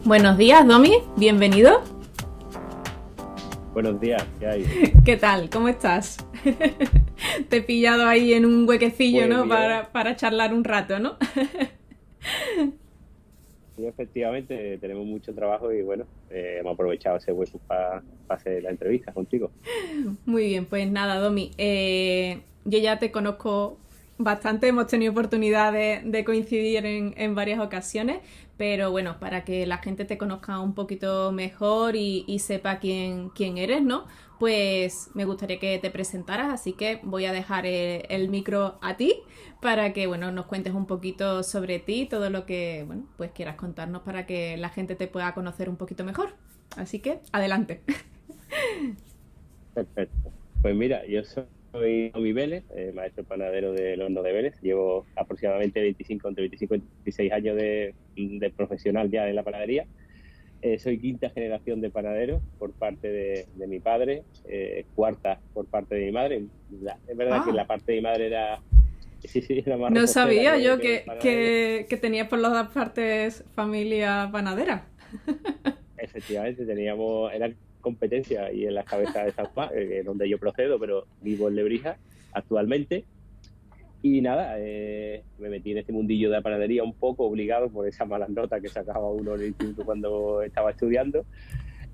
Buenos días, Domi, bienvenido. Buenos días, ¿qué hay? ¿Qué tal? ¿Cómo estás? Te he pillado ahí en un huequecillo, Pues ¿no? bien, Para charlar un rato, ¿no? sí, efectivamente tenemos mucho trabajo y bueno, hemos aprovechado ese hueco para hacer la entrevista contigo. Muy bien, pues nada, Domi. Yo ya te conozco bastante, hemos tenido oportunidad de coincidir en varias ocasiones, pero bueno, para que la gente te conozca un poquito mejor y sepa quién eres, ¿no? Pues me gustaría que te presentaras, así que voy a dejar el micro a ti para que, bueno, nos cuentes un poquito sobre ti, todo lo que, bueno, pues quieras contarnos para que la gente te pueda conocer un poquito mejor. Así que, adelante. Perfecto. Pues mira, yo soy Tommy Vélez, maestro panadero del Horno de Vélez. Llevo aproximadamente 25, entre 25 y 26 años de profesional ya en la panadería. Soy quinta generación de panadero por parte de mi padre, cuarta por parte de mi madre. Es verdad que Ah, la parte de mi madre era, sí, sí, era más no repostera sabía yo que panadera. que tenías por las dos partes familia panadera. Efectivamente, era competencia y en las cabezas de San Juan, donde yo procedo, pero vivo en Lebrija actualmente. Y nada, me metí en este mundillo de la panadería un poco obligado por esas malas notas que sacaba uno en el instituto cuando estaba estudiando.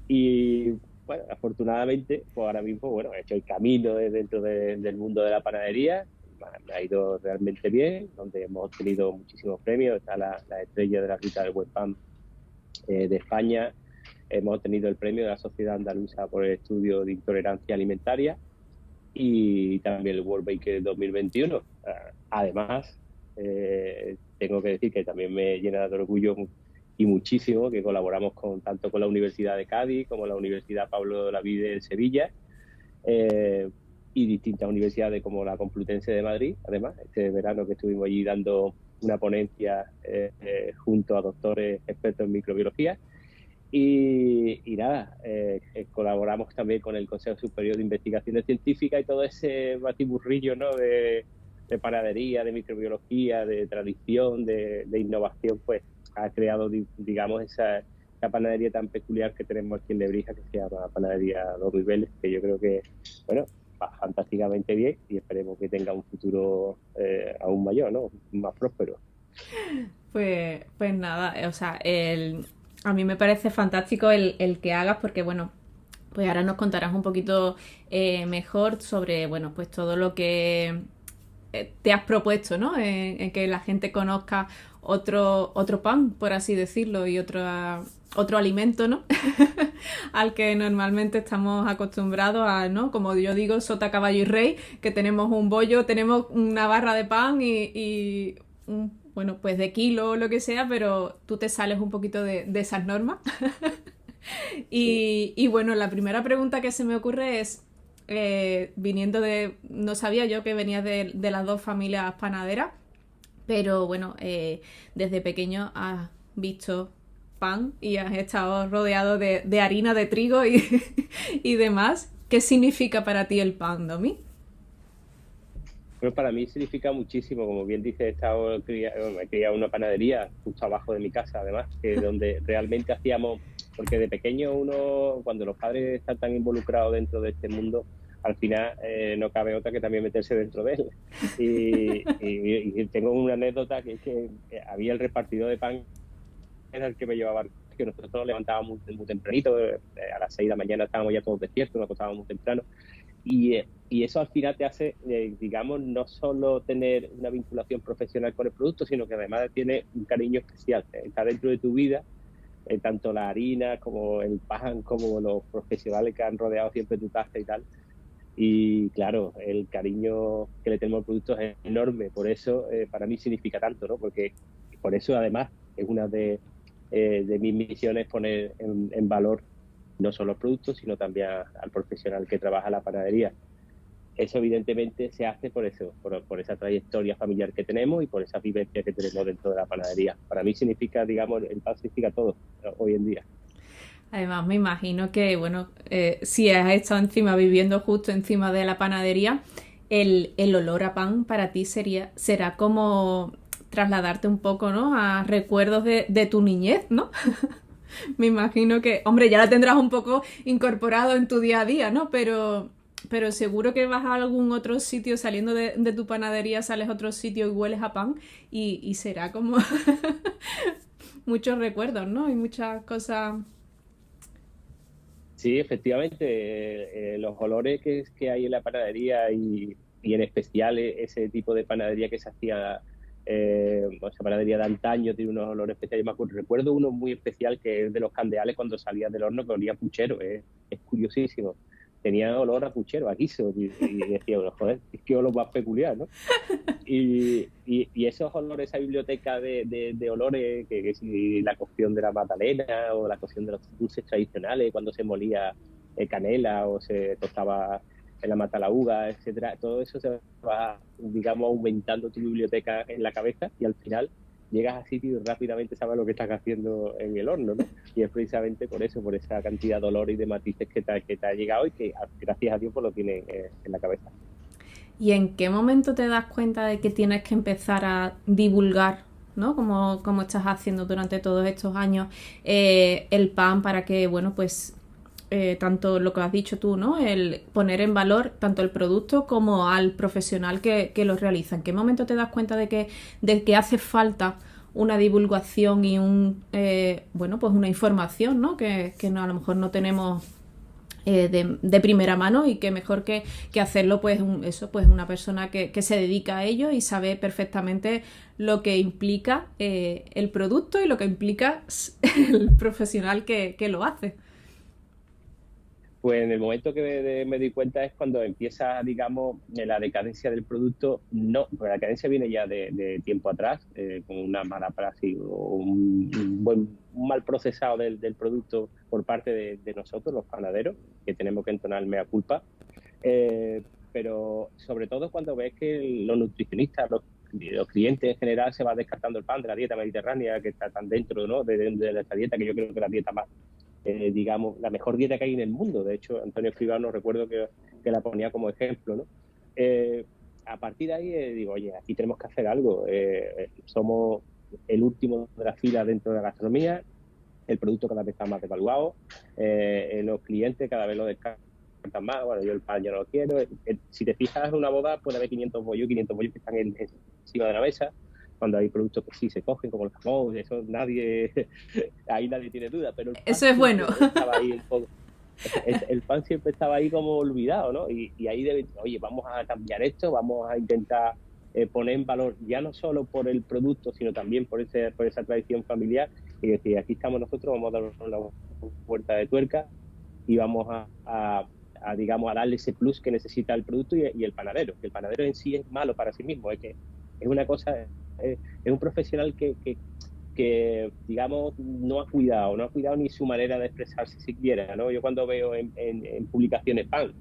Y bueno, afortunadamente, pues ahora mismo, bueno, he hecho el camino dentro del mundo de la panadería. Me ha ido realmente bien, donde hemos obtenido muchísimos premios. Está la estrella de la ruta del buen pan de España. Hemos tenido el premio de la Sociedad Andaluza por el estudio de intolerancia alimentaria y también el World Baker 2021. Además, tengo que decir que también me llena de orgullo y muchísimo que colaboramos tanto con la Universidad de Cádiz como la Universidad Pablo de la Vide de Sevilla, eh, y distintas universidades como la Complutense de Madrid. Además, este verano que estuvimos allí dando una ponencia junto a doctores expertos en microbiología. Y nada, colaboramos también con el Consejo Superior de Investigaciones Científicas y todo ese batiburrillo, ¿no? de panadería, de microbiología, de tradición, de innovación, pues ha creado, digamos, esa panadería tan peculiar que tenemos aquí en Lebrija, que se llama Panadería Dos Niveles, que yo creo que, bueno, va fantásticamente bien y esperemos que tenga un futuro aún mayor, ¿no? Más próspero. Pues nada, o sea, a mí me parece fantástico el que hagas porque, bueno, pues ahora nos contarás un poquito mejor sobre, bueno, pues todo lo que te has propuesto, ¿no? En que la gente conozca otro pan, por así decirlo, y otro alimento, ¿no? Al que normalmente estamos acostumbrados a, ¿no? Como yo digo, sota, caballo y rey, que tenemos un bollo, tenemos una barra de pan y bueno, pues de kilo o lo que sea, pero tú te sales un poquito de esas normas. Sí. Y bueno, la primera pregunta que se me ocurre es, viniendo de, no sabía yo que venías de las dos familias panaderas, pero bueno, desde pequeño has visto pan y has estado rodeado de harina de trigo y demás. ¿Qué significa para ti el pan, Domi? Pero para mí significa muchísimo, como bien dice, me he criado en una panadería justo abajo de mi casa, además, que donde realmente hacíamos, porque de pequeño uno, cuando los padres están tan involucrados dentro de este mundo, al final no cabe otra que también meterse dentro de él. Y tengo una anécdota que es que había el repartidor de pan, era el que me llevaba, que nosotros nos levantábamos muy tempranito, a las 6 de la mañana estábamos ya todos despiertos, nos acostábamos muy temprano. Y eso al final te hace, digamos, no solo tener una vinculación profesional con el producto, sino que además tiene un cariño especial. Está dentro de tu vida, tanto la harina como el pan, como los profesionales que han rodeado siempre tu casa y tal. Y claro, el cariño que le tenemos al producto es enorme. Por eso, para mí significa tanto, ¿no? Porque por eso, además, es una de mis misiones poner en valor no solo los productos, sino también al profesional que trabaja en la panadería. Eso evidentemente se hace por eso, por esa trayectoria familiar que tenemos y por esa vivencia que tenemos dentro de la panadería. Para mí significa, digamos, el pan significa todo hoy en día. Además, me imagino que, bueno, si has estado encima, viviendo justo encima de la panadería, el olor a pan para ti será como trasladarte un poco, ¿no? A recuerdos de tu niñez, ¿no? Me imagino que, hombre, ya la tendrás un poco incorporado en tu día a día, ¿no? Pero seguro que vas a algún otro sitio, saliendo de tu panadería, sales a otro sitio y hueles a pan y será como muchos recuerdos, ¿no? Y muchas cosas. Sí, efectivamente, los olores que hay en la panadería y en especial ese tipo de panadería que se hacía, esa panadería de antaño tiene unos olores especiales. Recuerdo uno muy especial que es de los candeales cuando salías del horno que olía a puchero, es curiosísimo. Tenía olor a puchero, a guiso, y decía, bueno, joder, es que olor más peculiar, ¿no? Y esos olores, esa biblioteca de olores, que si la cocción de la magdalena o la cocción de los dulces tradicionales, cuando se molía canela o se tostaba en la matalaúga, etcétera, todo eso se va, digamos, aumentando tu biblioteca en la cabeza y al final llegas a sitio y rápidamente sabes lo que estás haciendo en el horno, ¿no? Y es precisamente por eso, por esa cantidad de olores y de matices que te ha llegado y que gracias a Dios pues, lo tienes en la cabeza. ¿Y en qué momento te das cuenta de que tienes que empezar a divulgar, ¿no? Como estás haciendo durante todos estos años, el pan para que, bueno, pues tanto lo que has dicho tú, ¿no? El poner en valor tanto el producto como al profesional que lo realiza. ¿En qué momento te das cuenta de que hace falta una divulgación y bueno, pues una información, ¿no? Que no, a lo mejor no tenemos de primera mano y que mejor que hacerlo pues pues una persona que se dedica a ello y sabe perfectamente lo que implica el producto y lo que implica el profesional que lo hace. Pues en el momento que me di cuenta es cuando empieza, digamos, la decadencia del producto. No, pues la decadencia viene ya de tiempo atrás, con una mala praxis o un mal procesado del producto por parte de nosotros, los panaderos, que tenemos que entonar mea culpa. Eh, pero sobre todo cuando ves que los nutricionistas, los clientes en general se va descartando el pan de la dieta mediterránea que está tan dentro, ¿no? de esta dieta, que yo creo que la dieta más digamos, la mejor dieta que hay en el mundo. De hecho, Antonio Escribano recuerdo que la ponía como ejemplo, ¿no? A partir de ahí digo, oye, aquí tenemos que hacer algo. Somos el último de la fila dentro de la gastronomía, el producto cada vez está más devaluado, los clientes cada vez lo descartan más, bueno, yo el pan ya no lo quiero. Si te fijas en una boda puede haber 500 bollos que están encima de la mesa, cuando hay productos que sí se cogen, como el jamón, eso ahí nadie tiene duda, pero el pan Eso es bueno. siempre estaba ahí un poco, el pan siempre estaba ahí como olvidado, ¿no? Y ahí oye, vamos a cambiar esto, vamos a intentar poner en valor ya no solo por el producto, sino también por esa tradición familiar, y decir, aquí estamos nosotros, vamos a dar una vuelta de tuerca y vamos digamos, a darle ese plus que necesita el producto y el panadero, que el panadero en sí es malo para sí mismo, es que es una cosa, es un profesional que, digamos, no ha cuidado ni su manera de expresarse siquiera, ¿no? Yo cuando veo en publicaciones pan,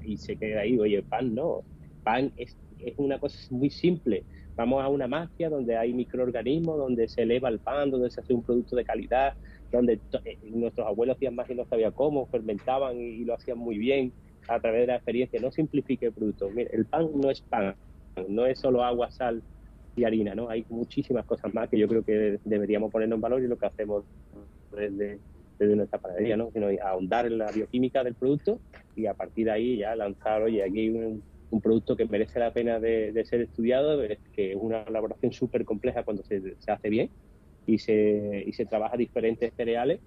y se queda ahí, oye, pan no, pan es una cosa muy simple. Vamos a una magia donde hay microorganismos, donde se eleva el pan, donde se hace un producto de calidad, donde nuestros abuelos hacían más y no sabía cómo, fermentaban y lo hacían muy bien a través de la experiencia. No simplifique el producto. Mira, el pan no es pan, no es solo agua, sal y harina, ¿no? Hay muchísimas cosas más que yo creo que deberíamos ponernos en valor y lo que hacemos desde nuestra panadería, ¿no? Sino ahondar en la bioquímica del producto y a partir de ahí ya lanzar, oye, aquí hay un producto que merece la pena de ser estudiado, que es una elaboración súper compleja cuando se hace bien y se trabaja diferentes cereales.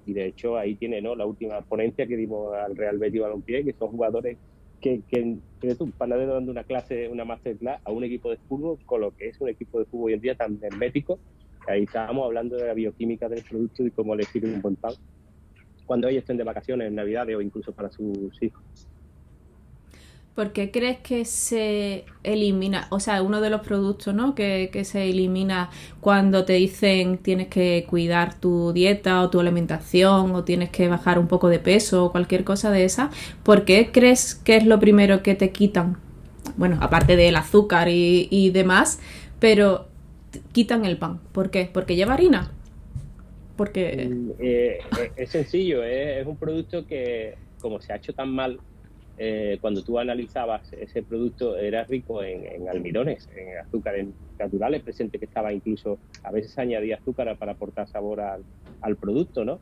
Y de hecho ahí tiene, ¿no?, la última ponencia que dimos al Real Betis Balompié, que son jugadores que tú, panadero dando una clase, una masterclass a un equipo de fútbol, con lo que es un equipo de fútbol hoy en día tan hermético, que ahí estábamos hablando de la bioquímica del producto y cómo le sirve un buen pan cuando ellos estén de vacaciones en Navidades o incluso para sus hijos. ¿Por qué crees que se elimina, o sea, uno de los productos, ¿no?, que se elimina cuando te dicen tienes que cuidar tu dieta o tu alimentación o tienes que bajar un poco de peso o cualquier cosa de esa? ¿Por qué crees que es lo primero que te quitan? Bueno, aparte del azúcar y demás, pero quitan el pan. ¿Por qué? ¿Porque lleva harina? Porque Es sencillo, es un producto que, como se ha hecho tan mal, cuando tú analizabas ese producto, era rico en almidones, en azúcares naturales presentes, que estaba incluso, a veces añadía azúcar para aportar sabor al producto, ¿no?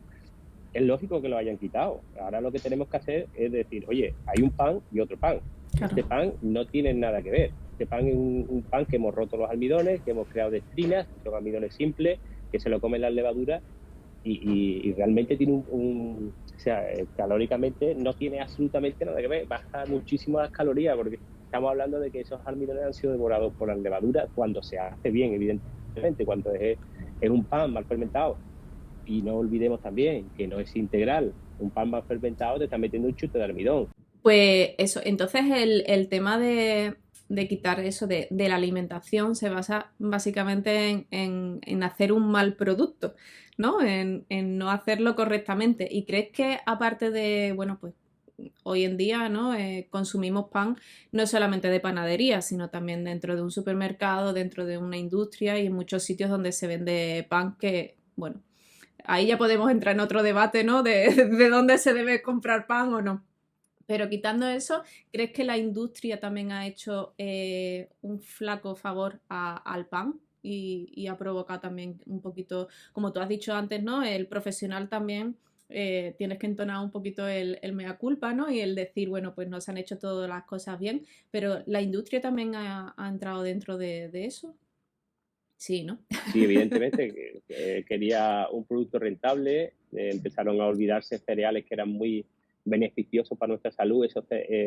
es lógico que lo hayan quitado. Ahora lo que tenemos que hacer es decir, oye, hay un pan y otro pan. Claro. Este pan no tiene nada que ver. Este pan es un pan que hemos roto los almidones, que hemos creado dextrinas, que son almidones simples, que se lo comen las levaduras y realmente tiene o sea, calóricamente no tiene absolutamente nada que ver. Baja muchísimo las calorías porque estamos hablando de que esos almidones han sido devorados por las levaduras cuando se hace bien, evidentemente, cuando es un pan mal fermentado. Y no olvidemos también que no es integral. Un pan mal fermentado te está metiendo un chute de almidón. Pues eso, entonces el tema de quitar eso de la alimentación se basa básicamente en hacer un mal producto, ¿no? En no hacerlo correctamente. ¿Y crees que aparte de, bueno, pues hoy en día, ¿no? Consumimos pan no solamente de panadería, sino también dentro de un supermercado, dentro de una industria y en muchos sitios donde se vende pan que, bueno, ahí ya podemos entrar en otro debate, ¿no? De dónde se debe comprar pan o no. Pero quitando eso, ¿crees que la industria también ha hecho un flaco favor al pan y ha provocado también un poquito, como tú has dicho antes, ¿no? El profesional también tienes que entonar un poquito el mea culpa, ¿no? Y el decir, bueno, pues no se han hecho todas las cosas bien, pero la industria también ha entrado dentro de eso. Sí, ¿no? Sí, evidentemente, quería un producto rentable, empezaron a olvidarse cereales que eran muy beneficiosos para nuestra salud. Eso,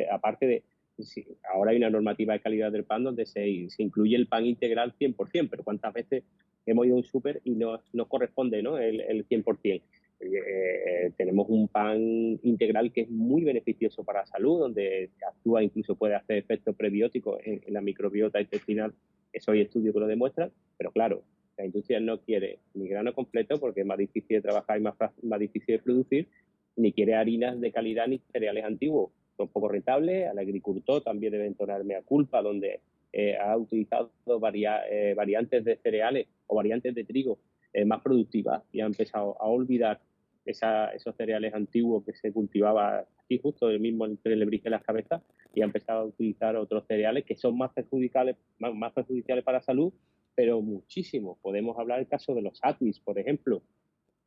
aparte de, sí, ahora hay una normativa de calidad del pan donde se incluye el pan integral 100%, pero ¿cuántas veces hemos ido a un súper y no nos corresponde, ¿no? el 100%? Tenemos un pan integral que es muy beneficioso para la salud, donde actúa, incluso puede hacer efectos prebióticos en la microbiota intestinal. Eso hay estudios que lo demuestran, pero claro, la industria no quiere ni grano completo porque es más difícil de trabajar y más difícil de producir, ni quiere harinas de calidad ni cereales antiguos. Son poco rentables. Al agricultor también debe entonarme a culpa, donde ha utilizado variantes de cereales o variantes de trigo más productivas y ha empezado a olvidar esos cereales antiguos que se cultivaba aquí justo el mismo entre el Lebrige y las cabezas, y ha empezado a utilizar otros cereales que son más perjudiciales para la salud, pero muchísimo. Podemos hablar del caso de los ATIs, por ejemplo.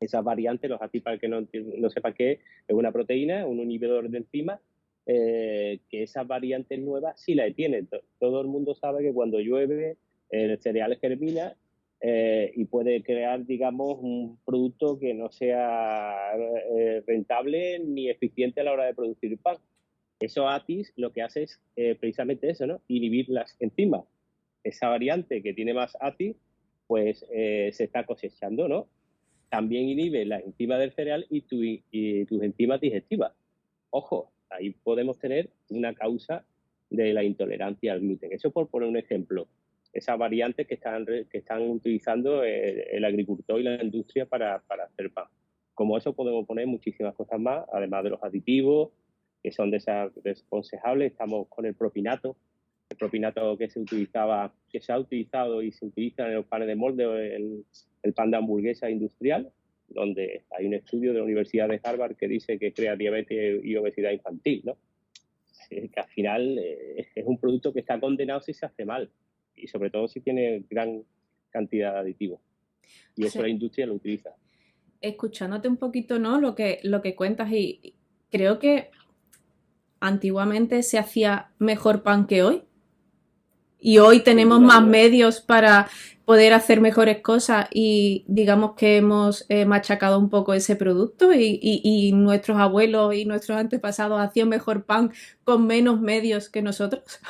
Esas variantes, los ATIs, para el que no sepa qué es una proteína, un inhibidor de enzimas, que esas variantes nuevas sí la tienen. Todo el mundo sabe que cuando llueve el cereal germina y puede crear, digamos, un producto que no sea rentable ni eficiente a la hora de producir pan. Eso ATIS lo que hace es precisamente eso, ¿no? Inhibir las enzimas. Esa variante que tiene más ATIS, pues se está cosechando, ¿no? También inhibe las enzimas del cereal y tus enzimas digestivas. Ojo, ahí podemos tener una causa de la intolerancia al gluten. Eso por poner un ejemplo. Esas variantes que están utilizando el agricultor y la industria para hacer pan. Como eso podemos poner muchísimas cosas más, además de los aditivos, que son desaconsejables. Estamos con el propinato que se ha utilizado y se utiliza en los panes de molde, el pan de hamburguesa industrial, donde hay un estudio de la Universidad de Harvard que dice que crea diabetes y obesidad infantil, ¿no? Que al final es un producto que está condenado si se hace mal y sobre todo si tiene gran cantidad de aditivos. Y eso Sí. la industria lo utiliza. Escuchándote un poquito, ¿no? Lo que cuentas y creo que antiguamente se hacía mejor pan que hoy. Y hoy tenemos más medios para poder hacer mejores cosas y digamos que hemos machacado un poco ese producto y nuestros abuelos y nuestros antepasados hacían mejor pan con menos medios que nosotros.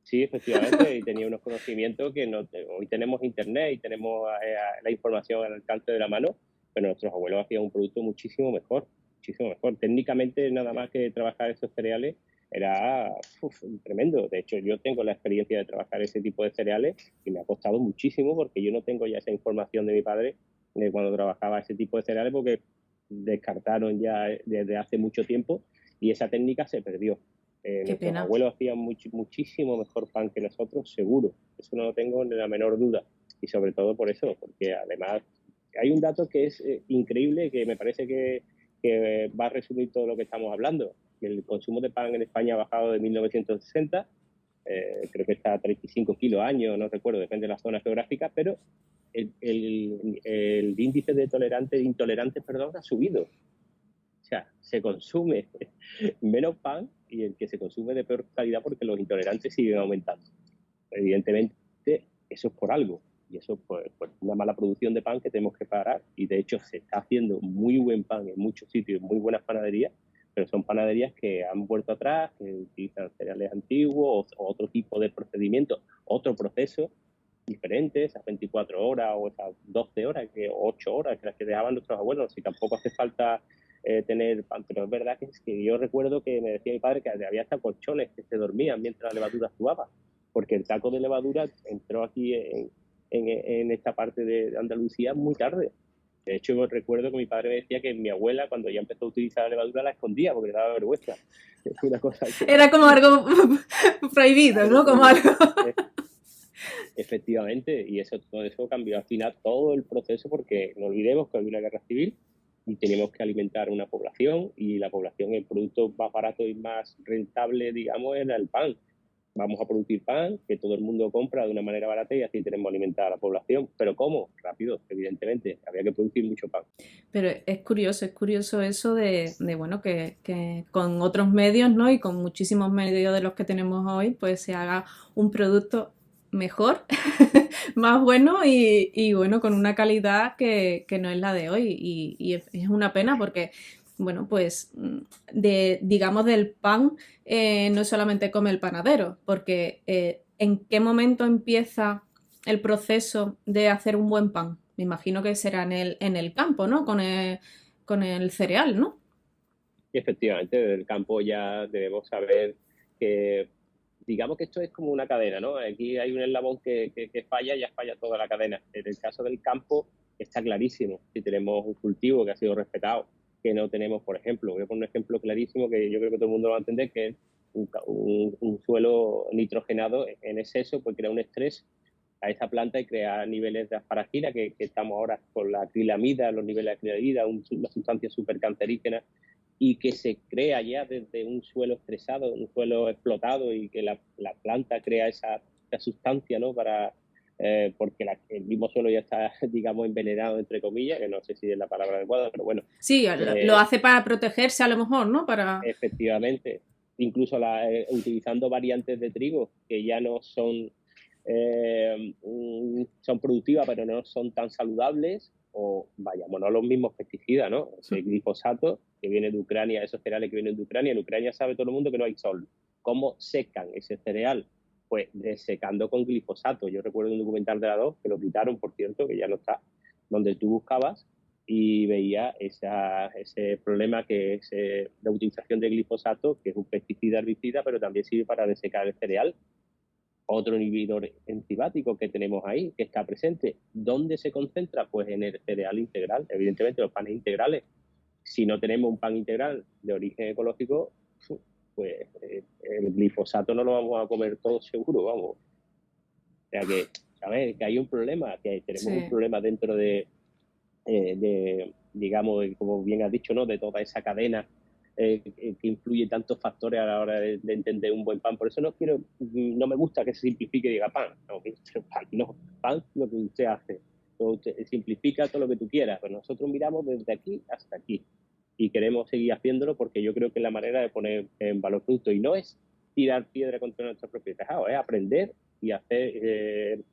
Sí, efectivamente, y tenía unos conocimientos que hoy tenemos internet y tenemos la información al alcance de la mano, pero nuestros abuelos hacían un producto muchísimo mejor, muchísimo mejor. Técnicamente, nada más que trabajar esos cereales era tremendo. De hecho, yo tengo la experiencia de trabajar ese tipo de cereales y me ha costado muchísimo porque yo no tengo ya esa información de mi padre cuando trabajaba ese tipo de cereales porque descartaron ya desde hace mucho tiempo y esa técnica se perdió. Nuestros pena. abuelos hacían muchísimo mejor pan que nosotros, seguro. Eso no lo tengo ni la menor duda. Y sobre todo por eso, porque además hay un dato que es increíble, que me parece que va a resumir todo lo que estamos hablando. El consumo de pan en España ha bajado de 1960 creo que está a 35 kilos año, no recuerdo, depende de la zona geográfica, pero el índice de intolerantes, perdón, ha subido. O sea, se consume menos pan y el que se consume de peor calidad porque los intolerantes siguen aumentando. Evidentemente, eso es por algo. Y eso pues una mala producción de pan que tenemos que parar. Y de hecho se está haciendo muy buen pan en muchos sitios, muy buenas panaderías, pero son panaderías que han vuelto atrás, que utilizan cereales antiguos o otro tipo de procedimiento, otro proceso diferente, esas 24 horas o esas 12 horas, o 8 horas que las que dejaban nuestros abuelos. Y tampoco hace falta tener pan, pero es verdad que yo recuerdo que me decía mi padre que había hasta colchones que se dormían mientras la levadura actuaba, porque el taco de levadura entró aquí en esta parte de Andalucía muy tarde. De hecho, yo recuerdo que mi padre me decía que mi abuela, cuando ya empezó a utilizar la levadura, la escondía porque le daba vergüenza. Es una cosa que... Era como algo prohibido, ¿no? Como algo... Efectivamente, y todo eso cambió al final todo el proceso, porque no olvidemos que había una guerra civil y teníamos que alimentar una población, y la población, el producto más barato y más rentable, digamos, era el pan. Vamos a producir pan que todo el mundo compra de una manera barata y así tenemos alimentar a la población. ¿Pero cómo? Rápido, evidentemente. Había que producir mucho pan. Pero es curioso eso bueno, que con otros medios, ¿no? Y con muchísimos medios de los que tenemos hoy, pues se haga un producto mejor, más bueno y bueno, con una calidad que no es la de hoy. Y es una pena porque, bueno, pues digamos del pan no solamente come el panadero, porque ¿en qué momento empieza el proceso de hacer un buen pan? Me imagino que será en el campo, ¿no? Con el cereal, ¿no? Y efectivamente, desde el campo ya debemos saber que, digamos que esto es como una cadena, ¿no? Aquí hay un eslabón que falla, ya falla toda la cadena. En el caso del campo está clarísimo. Si tenemos un cultivo que ha sido respetado, que no tenemos, por ejemplo, voy a poner un ejemplo clarísimo que yo creo que todo el mundo lo va a entender, que es un suelo nitrogenado en exceso, pues crea un estrés a esa planta y crea niveles de asparagina, que estamos ahora con la acrilamida, los niveles de acrilamida, una sustancia súper cancerígena, y que se crea ya desde un suelo estresado, un suelo explotado, y que la planta crea esa sustancia, ¿no? Porque el mismo suelo ya está, digamos, envenenado, entre comillas, que no sé si es la palabra adecuada, pero bueno. Sí, lo hace para protegerse a lo mejor, ¿no? Efectivamente. Incluso utilizando variantes de trigo que ya no son son productivas, pero no son tan saludables, o vayamos, no los mismos pesticidas, ¿no? Ese glifosato que viene de Ucrania, esos cereales que vienen de Ucrania. En Ucrania sabe todo el mundo que no hay sol. ¿Cómo secan ese cereal? Pues secando con glifosato. Yo recuerdo un documental de la 2, que lo quitaron, por cierto, que ya no está, donde tú buscabas y veía ese problema que es la utilización de glifosato, que es un pesticida herbicida, pero también sirve para desecar el cereal. Otro inhibidor enzimático que tenemos ahí, que está presente. ¿Dónde se concentra? Pues en el cereal integral. Evidentemente, los panes integrales. Si no tenemos un pan integral de origen ecológico, pues el glifosato no lo vamos a comer todos seguro, vamos. O sea que, ¿sabes? Que hay un problema, que tenemos un problema dentro de, digamos, como bien has dicho, ¿no? De toda esa cadena que influye tantos factores a la hora de entender un buen pan. Por eso no me gusta que se simplifique y diga pan. No, pan lo que usted hace. Usted simplifica todo lo que tú quieras, pero nosotros miramos desde aquí hasta aquí y queremos seguir haciéndolo, porque yo creo que es la manera de poner en valor producto, y no es tirar piedra contra nuestro propio tejado, es aprender y hacer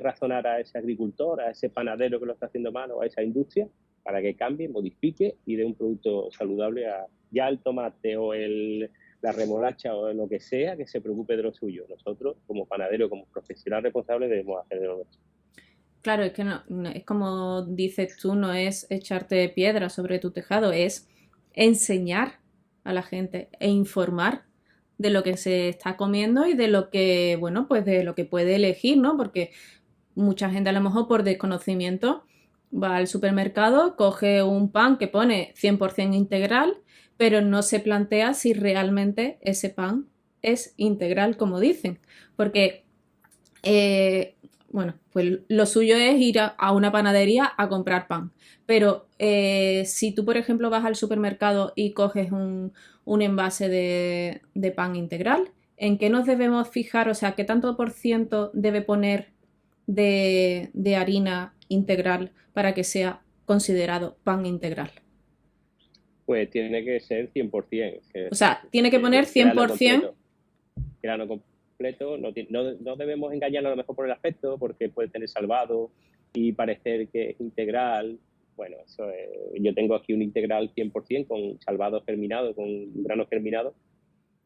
razonar a ese agricultor, a ese panadero que lo está haciendo mal, o a esa industria, para que cambie, modifique y dé un producto saludable ya el tomate o la remolacha o lo que sea, que se preocupe de lo suyo. Nosotros, como panadero, como profesional responsable, debemos hacer de lo nuestro. Claro, es que no, es como dices tú, no es echarte piedra sobre tu tejado, es enseñar a la gente e informar de lo que se está comiendo y de lo que, bueno, pues de lo que puede elegir, ¿no? Porque mucha gente a lo mejor por desconocimiento va al supermercado, coge un pan que pone 100% integral, pero no se plantea si realmente ese pan es integral, como dicen. Porque, bueno, pues lo suyo es ir a una panadería a comprar pan. Pero si tú, por ejemplo, vas al supermercado y coges un envase de pan integral, ¿en qué nos debemos fijar? O sea, ¿qué tanto por ciento debe poner de harina integral para que sea considerado pan integral? Pues tiene que ser 100%, O sea, tiene que poner grano 100%. completo. Grano completo, no debemos engañarnos a lo mejor por el aspecto, porque puede tener salvado y parecer que es integral. Bueno, eso es, yo tengo aquí un integral 100% con salvado germinado, con grano germinado,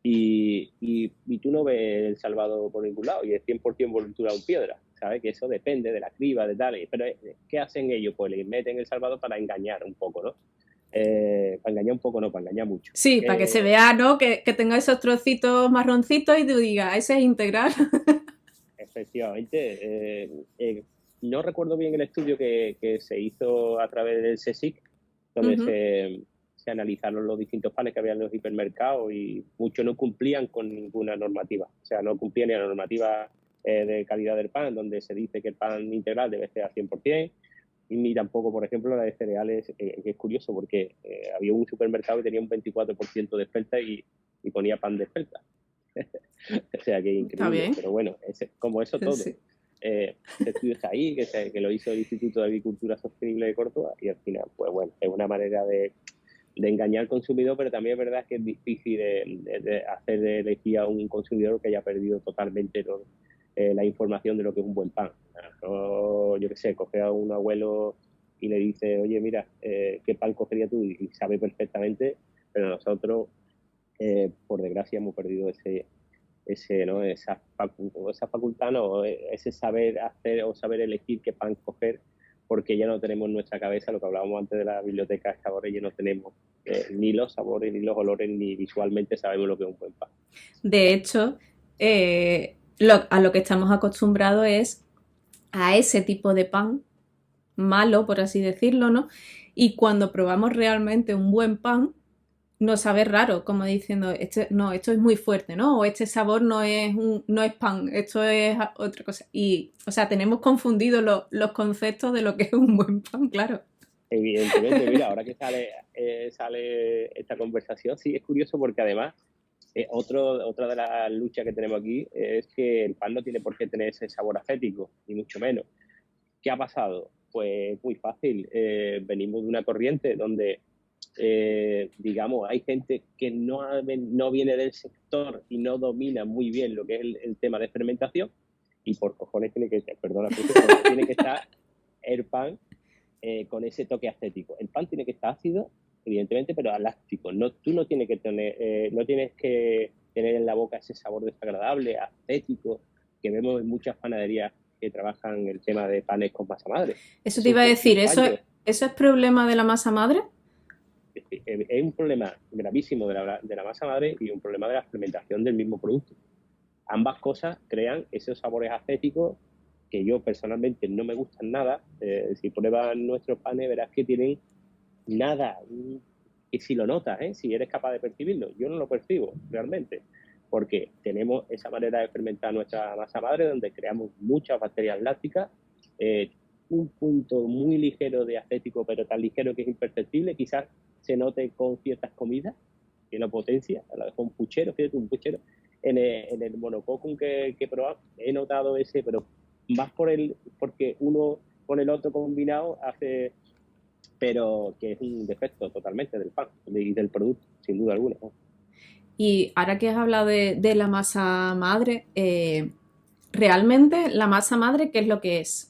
y tú no ves el salvado por ningún lado, y es 100% voluntura en piedra, ¿sabes? Que eso depende de la criba, de tal, pero ¿qué hacen ellos? Pues le meten el salvado para engañar un poco, ¿no? Para engañar un poco, no, para engañar mucho. Sí, para que se vea, ¿no? Que tenga esos trocitos marroncitos y tú digas, ese es integral. Efectivamente. No recuerdo bien el estudio que se hizo a través del CSIC, donde se analizaron los distintos panes que había en los hipermercados y muchos no cumplían con ninguna normativa. O sea, no cumplían ni la normativa de calidad del pan, donde se dice que el pan integral debe ser al 100%, ni tampoco, por ejemplo, la de cereales, que es curioso porque había un supermercado que tenía un 24% de espelta y ponía pan de espelta. O sea, que increíble. Pero bueno, como eso todo. Sí. Este estudio está ahí, que lo hizo el Instituto de Agricultura Sostenible de Córdoba, y al final, pues bueno, es una manera de engañar al consumidor, pero también es verdad que es difícil de hacer de elegir a un consumidor que haya perdido totalmente la información de lo que es un buen pan. No, yo qué sé, coge a un abuelo y le dice, oye, mira, ¿qué pan cogería tú? Y sabe perfectamente, pero nosotros, por desgracia, hemos perdido ¿no? esa facultad, no, ese saber hacer o saber elegir qué pan coger, porque ya no tenemos en nuestra cabeza lo que hablábamos antes de la biblioteca de sabores, ya no tenemos ni los sabores, ni los olores, ni visualmente sabemos lo que es un buen pan. De hecho, a lo que estamos acostumbrados es a ese tipo de pan malo, por así decirlo, ¿no? Y cuando probamos realmente un buen pan, nos sabe raro, como diciendo, no, esto es muy fuerte, ¿no? O este sabor no es pan, esto es otra cosa. Y, o sea, tenemos confundidos los conceptos de lo que es un buen pan, claro. Evidentemente, mira, ahora que sale esta conversación, sí, es curioso porque además otra de las luchas que tenemos aquí es que el pan no tiene por qué tener ese sabor acético, ni mucho menos. ¿Qué ha pasado? Pues muy fácil. Venimos de una corriente donde, digamos, hay gente que no viene del sector y no domina muy bien lo que es el tema de fermentación, y por cojones tiene que estar el pan con ese toque acético. El pan tiene que estar ácido, evidentemente, pero aláctico. Tú no tienes que tener en la boca ese sabor desagradable, acético, que vemos en muchas panaderías que trabajan el tema de panes con masa madre. Eso te iba a decir, ¿eso es problema de la masa madre? Es un problema gravísimo de la masa madre y un problema de la fermentación del mismo producto. Ambas cosas crean esos sabores acéticos que yo personalmente no me gustan nada. Si pruebas nuestros panes verás que tienen nada, y si lo notas, si eres capaz de percibirlo, yo no lo percibo realmente, porque tenemos esa manera de fermentar nuestra masa madre donde creamos muchas bacterias lácticas, un punto muy ligero de acético, pero tan ligero que es imperceptible, quizás se note con ciertas comidas, que lo potencia, a lo mejor un puchero, en el monococum que he probado, he notado ese, pero más porque uno con el otro combinado hace, pero que es un defecto totalmente del pan y del producto, sin duda alguna. Y ahora que has hablado de la masa madre, ¿realmente la masa madre qué es lo que es?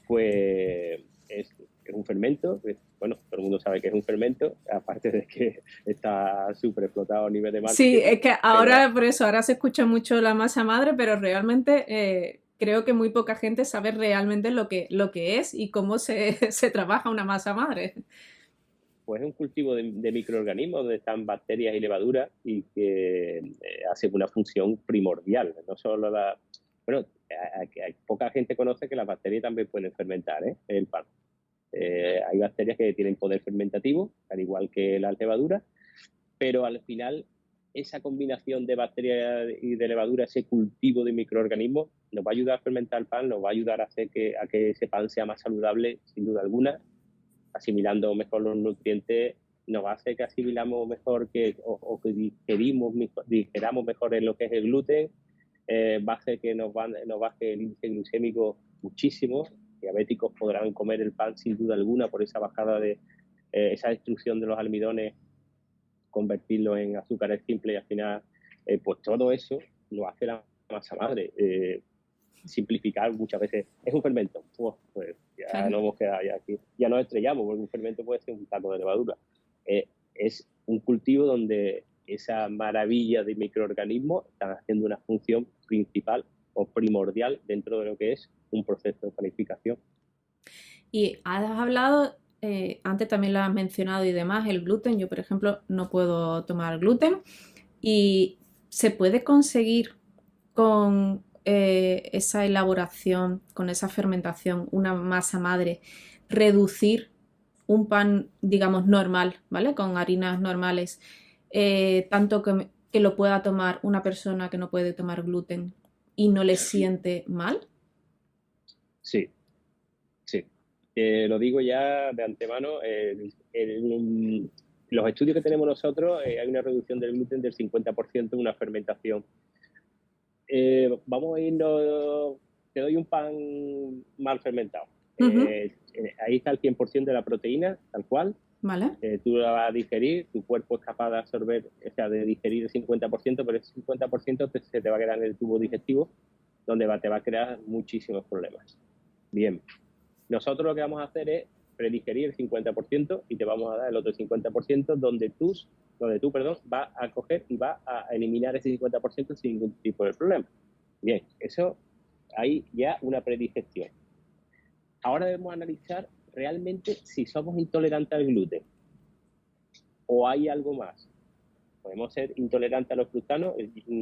Pues es un fermento, bueno, todo el mundo sabe que es un fermento, aparte de que está súper explotado a nivel de marketing. Sí, es que ahora, por eso, ahora se escucha mucho la masa madre, pero realmente creo que muy poca gente sabe realmente lo que es y cómo se trabaja una masa madre. Pues es un cultivo de microorganismos donde están bacterias y levaduras y que hace una función primordial. No solo bueno, poca gente conoce que las bacterias también pueden fermentar el pan. Hay bacterias que tienen poder fermentativo, al igual que las levaduras, pero al final esa combinación de bacterias y de levadura, ese cultivo de microorganismos, nos va a ayudar a fermentar el pan, nos va a ayudar a hacer a que ese pan sea más saludable, sin duda alguna, asimilando mejor los nutrientes nos va a hacer que asimilamos mejor o que digeramos mejor en lo que es el gluten, va a hacer que nos baje el índice glucémico muchísimo. Diabéticos podrán comer el pan sin duda alguna por esa bajada de esa destrucción de los almidones, convertirlo en azúcares simples y al final, pues todo eso lo hace la masa madre. Simplificar muchas veces es un fermento, pues ya no hemos quedado ya aquí, ya nos estrellamos, porque un fermento puede ser un taco de levadura. Es un cultivo donde esa maravilla de microorganismos están haciendo una función principal o primordial dentro de lo que es un proceso de panificación. Y has hablado, antes también lo has mencionado y demás, el gluten. Yo, por ejemplo, no puedo tomar gluten y se puede conseguir con esa elaboración, con esa fermentación, una masa madre, reducir un pan, digamos, normal, ¿vale? Con harinas normales, tanto que lo pueda tomar una persona que no puede tomar gluten y no le siente mal. Sí, sí. Lo digo ya de antemano, los estudios que tenemos nosotros, hay una reducción del gluten del 50% en una fermentación. Vamos a irnos, te doy un pan mal fermentado. Ahí está el 100% de la proteína, tal cual. ¿Vale? Tú la vas a digerir, tu cuerpo es capaz de absorber, o sea, de digerir el 50%, pero ese 50% se te va a quedar en el tubo digestivo, donde te va a crear muchísimos problemas. Bien, nosotros lo que vamos a hacer es predigerir el 50% y te vamos a dar el otro 50% donde tú, vas a coger y vas a eliminar ese 50% sin ningún tipo de problema. Bien, eso hay ya una predigestión. Ahora debemos analizar realmente si somos intolerantes al gluten o hay algo más. Podemos ser intolerantes a los fructanos.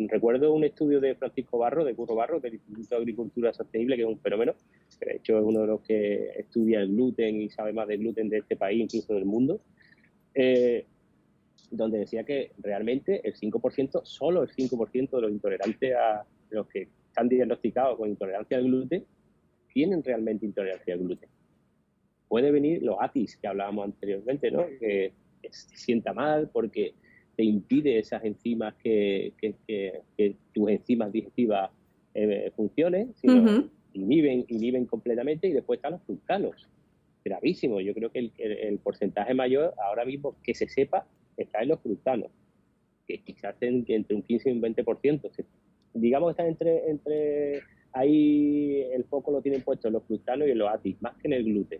Recuerdo un estudio de Francisco Barro, de Curro Barro, del Instituto de Agricultura Sostenible, que es un fenómeno, que de hecho es uno de los que estudia el gluten y sabe más del gluten de este país, incluso del mundo, donde decía que realmente el 5%, solo el 5% de los intolerantes a los que están diagnosticados con intolerancia al gluten, tienen realmente intolerancia al gluten. Puede venir los ATIS que hablábamos anteriormente, ¿no? Que se sienta mal porque te impide esas enzimas que tus enzimas digestivas funcionen, sino inhiben completamente, y después están los fructanos. Gravísimo. Yo creo que el porcentaje mayor ahora mismo que se sepa está en los fructanos, que quizás entre un 15 y un 20%. Digamos que están entre ahí, el foco lo tienen puesto en los fructanos y en los ATIS, más que en el gluten.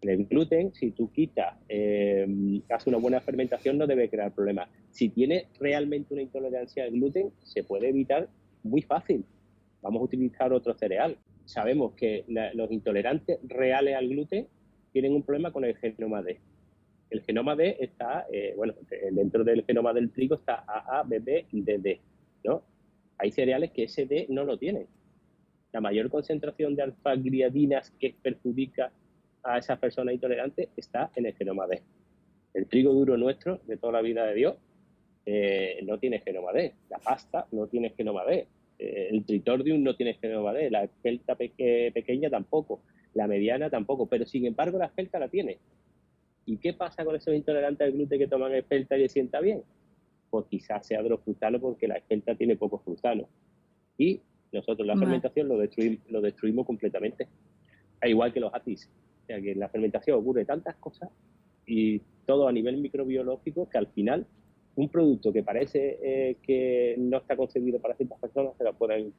En el gluten, si tú quitas, haces una buena fermentación, no debe crear problemas. Si tienes realmente una intolerancia al gluten, se puede evitar muy fácil. Vamos a utilizar otro cereal. Sabemos que los intolerantes reales al gluten tienen un problema con el genoma D. El genoma D está, dentro del genoma del trigo está AA, BB y DD, ¿no? Hay cereales que ese D no lo tienen. La mayor concentración de alfa-gliadinas que perjudica a esas personas intolerantes está en el genoma D. El trigo duro nuestro, de toda la vida de Dios, no tiene genoma D. La pasta no tiene genoma D. El tritordium no tiene genoma D. La espelta pequeña tampoco. La mediana tampoco. Pero sin embargo la espelta la tiene. ¿Y qué pasa con esos intolerantes al gluten que toman espelta y les sienta bien? Pues quizás sea de los fructanos, porque la espelta tiene pocos fructanos. Y nosotros la fermentación lo destruimos completamente. Es igual que los ATIS. O sea, que en la fermentación ocurre tantas cosas y todo a nivel microbiológico, que al final un producto que parece que no está concebido para ciertas personas se la pueden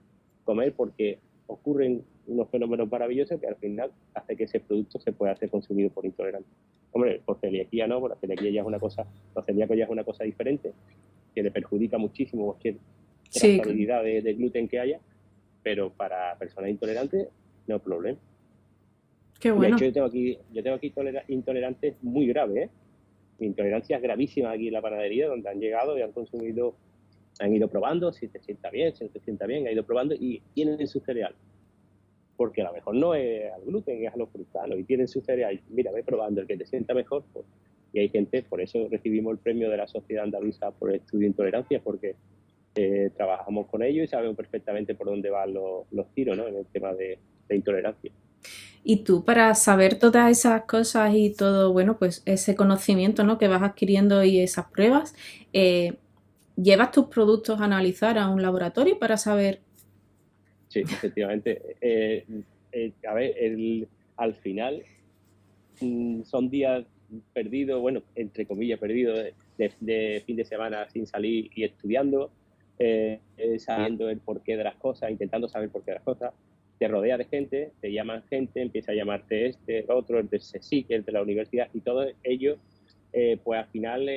comer, porque ocurren unos fenómenos maravillosos que al final hace que ese producto se pueda ser consumido por intolerantes. Hombre, por celiaquía no, por la celiaquía ya es una cosa, los celíacos ya es una cosa diferente, que le perjudica muchísimo cualquier trazabilidad de gluten que haya, pero para personas intolerantes no hay problema. Qué bueno. De hecho, yo tengo aquí intolerantes muy graves, intolerancias gravísimas aquí en la panadería, donde han llegado y han consumido, han ido probando si te sienta bien, si no te sienta bien, han ido probando y tienen su cereal. Porque a lo mejor no es al gluten, es a los fructanos, y tienen su cereal. Mira, ve probando el que te sienta mejor. Pues. Y hay gente, por eso recibimos el premio de la Sociedad Andaluza por el Estudio de Intolerancia, porque trabajamos con ellos y sabemos perfectamente por dónde van los tiros, ¿no? En el tema de intolerancia. Y tú, para saber todas esas cosas y todo, bueno, pues ese conocimiento, ¿no?, que vas adquiriendo y esas pruebas, eh, ¿llevas tus productos a analizar a un laboratorio para saber? Sí, efectivamente. A ver, al final son días perdidos, bueno, entre comillas, perdidos de fin de semana sin salir y estudiando, sabiendo el porqué de las cosas, intentando saber el porqué de las cosas. Te rodea de gente, te llaman gente, empieza a llamarte el otro, el de CSIC, el de la universidad, y todos ellos pues al final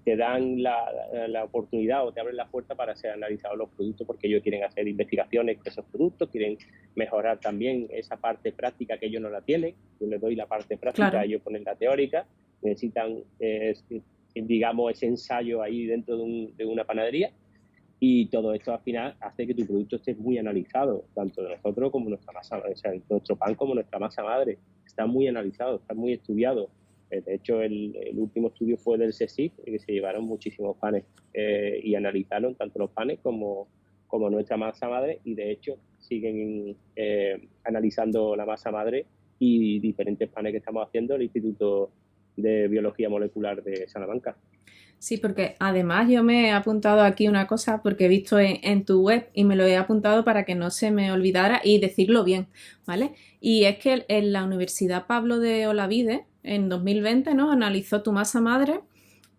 te dan la oportunidad o te abren la puerta para ser analizados los productos, porque ellos quieren hacer investigaciones con esos productos, quieren mejorar también esa parte práctica que ellos no la tienen. Yo les doy la parte práctica, Claro. ellos ponen la teórica, necesitan, digamos, ese ensayo ahí dentro de una panadería, y todo esto al final hace que tu producto esté muy analizado, tanto de nosotros como nuestra masa, o sea, nuestro pan como nuestra masa madre. Está muy analizado, está muy estudiado. De hecho, el último estudio fue del CSIC, que se llevaron muchísimos panes y analizaron tanto los panes como nuestra masa madre, y de hecho siguen analizando la masa madre y diferentes panes que estamos haciendo el Instituto de Biología Molecular de Salamanca. Sí, porque además yo me he apuntado aquí una cosa porque he visto en tu web y me lo he apuntado para que no se me olvidara y decirlo bien, ¿vale? Y es que en la Universidad Pablo de Olavide, en 2020, ¿no?, analizó tu masa madre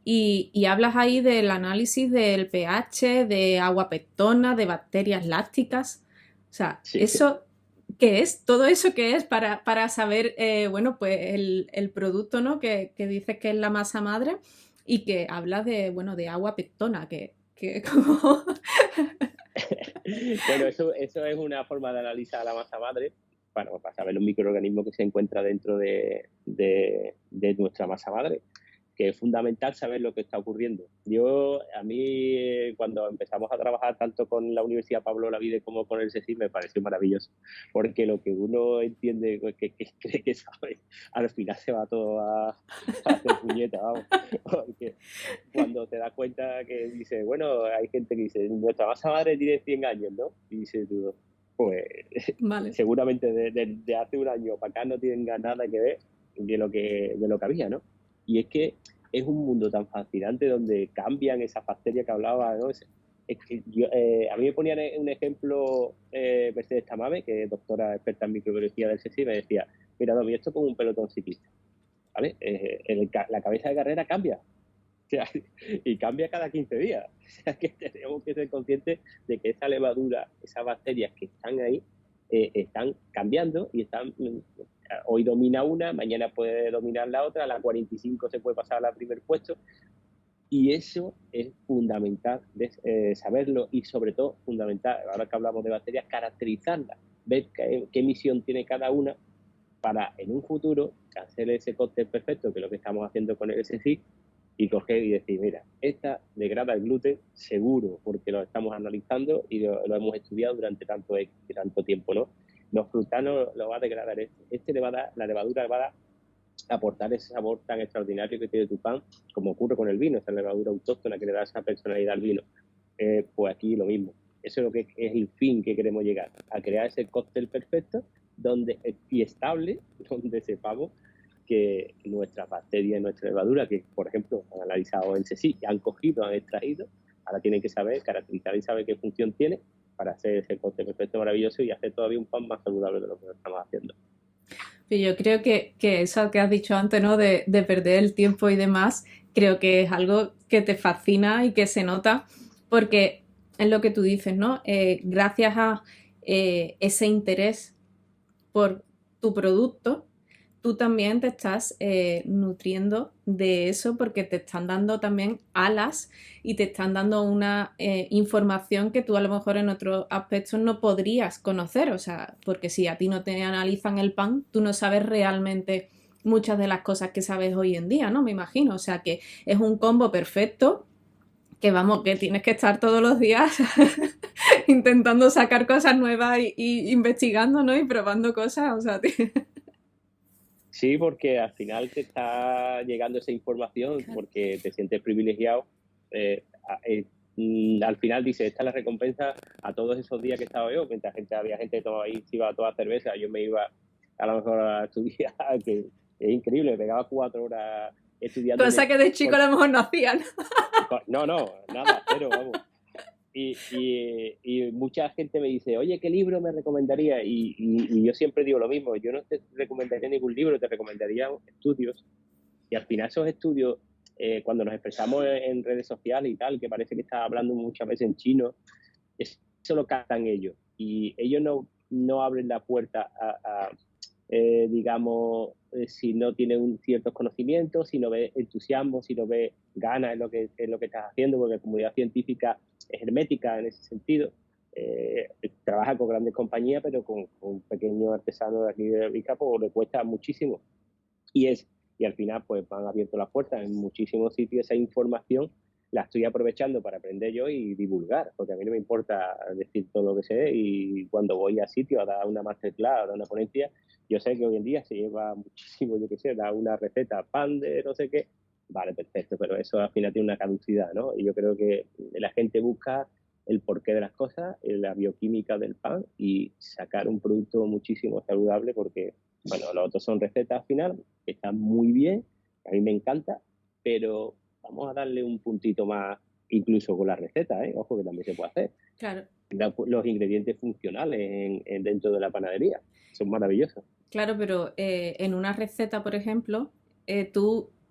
y hablas ahí del análisis del pH, de agua pectona, de bacterias lácticas. O sea, Sí, ¿eso qué es? Todo eso qué es para saber, bueno, pues el producto, ¿no?, que dices que es la masa madre y que hablas de, bueno, de agua pectona, que como... bueno, eso es una forma de analizar la masa madre para saber los microorganismos que se encuentran dentro de nuestra masa madre, que es fundamental saber lo que está ocurriendo. A mí, cuando empezamos a trabajar tanto con la Universidad Pablo Olavide como con el CSIC, me pareció maravilloso, porque lo que uno entiende, que cree que sabe, al final se va todo a hacer puñeta, vamos, porque cuando te das cuenta que dice, bueno, hay gente que dice, nuestra masa madre tiene 100 años, ¿no? Y dice tú, pues Vale. seguramente de hace un año para acá no tenga nada que ver de lo que había, ¿no? Y es que es un mundo tan fascinante donde cambian esas bacterias que hablaba, ¿no? Es que a mí me ponían un ejemplo Mercedes Tamame, que es doctora experta en microbiología del CSI, me decía, mira, Domi, esto es como un pelotón ciclista, ¿vale? La cabeza de carrera cambia, o sea, y cambia cada 15 días. O sea, que tenemos que ser conscientes de que esa levadura, esas bacterias que están ahí, están cambiando y hoy domina una, mañana puede dominar la otra, a la 45 se puede pasar al primer puesto, y eso es fundamental saberlo, y sobre todo fundamental, ahora que hablamos de bacterias, caracterizarlas, ver qué misión tiene cada una para en un futuro hacer ese cóctel perfecto, que es lo que estamos haciendo con el SSI, y coger y decir, mira, esta degrada el gluten seguro, porque lo estamos analizando y lo hemos estudiado durante tanto tiempo, ¿no? Los frutanos lo va a degradar le va a dar, la levadura le va a dar, aportar ese sabor tan extraordinario que tiene tu pan, como ocurre con el vino, esa levadura autóctona que le da esa personalidad al vino. Pues aquí lo mismo. Eso es lo que es el fin que queremos llegar, a crear ese cóctel perfecto y estable, donde sepamos que nuestras bacterias, nuestra levadura, que por ejemplo han analizado en CSI, han cogido, han extraído, ahora tienen que saber caracterizar y saber qué función tiene para hacer ese cóctel perfecto maravilloso y hacer todavía un pan más saludable de lo que estamos haciendo. Y yo creo que eso que has dicho antes, ¿no?, de perder el tiempo y demás, creo que es algo que te fascina y que se nota, porque es lo que tú dices, ¿no? Gracias a ese interés por tu producto, tú también te estás nutriendo de eso porque te están dando también alas y te están dando una información que tú a lo mejor en otros aspectos no podrías conocer. O sea, porque si a ti no te analizan el pan, tú no sabes realmente muchas de las cosas que sabes hoy en día, ¿no? Me imagino. O sea, que es un combo perfecto que vamos, que tienes que estar todos los días intentando sacar cosas nuevas y investigando, ¿no? Y probando cosas, o sea, Sí, porque al final te está llegando esa información porque te sientes privilegiado. al final dice, esta es la recompensa a todos esos días que estaba yo, mientras había gente que tomaba ahí, se iba a toda cerveza, yo me iba a lo mejor a estudiar, que es increíble, me pegaba 4 horas estudiando. Cosa que de chico a lo mejor no hacían. No, nada, pero vamos. Y mucha gente me dice, oye, ¿qué libro me recomendaría? Y yo siempre digo lo mismo, yo no te recomendaría ningún libro, te recomendaría estudios. Y al final esos estudios, cuando nos expresamos en redes sociales y tal, que parece que está hablando muchas veces en chino, eso lo captan ellos. Y ellos no abren la puerta a digamos, si no tiene ciertos conocimientos, si no ve entusiasmo, si no ve ganas en lo que estás haciendo, porque la comunidad científica es hermética en ese sentido. Trabaja con grandes compañías, pero con un pequeño artesano de aquí de Rica, pues le cuesta muchísimo. Y al final, pues han abierto las puertas en muchísimos sitios. Esa información la estoy aprovechando para aprender yo y divulgar, porque a mí no me importa decir todo lo que sé, y cuando voy a sitios a dar una masterclass, a dar una ponencia, yo sé que hoy en día se lleva muchísimo, yo qué sé, da una receta, pan de no sé qué, vale, perfecto, pero eso al final tiene una caducidad, ¿no? Y yo creo que la gente busca el porqué de las cosas, la bioquímica del pan y sacar un producto muchísimo saludable, porque, bueno, los otros son recetas al final, que están muy bien, a mí me encanta, pero vamos a darle un puntito más, incluso con la receta, ojo que también se puede hacer. Claro. Los ingredientes funcionales dentro de la panadería son maravillosos. Claro, pero en una receta, por ejemplo,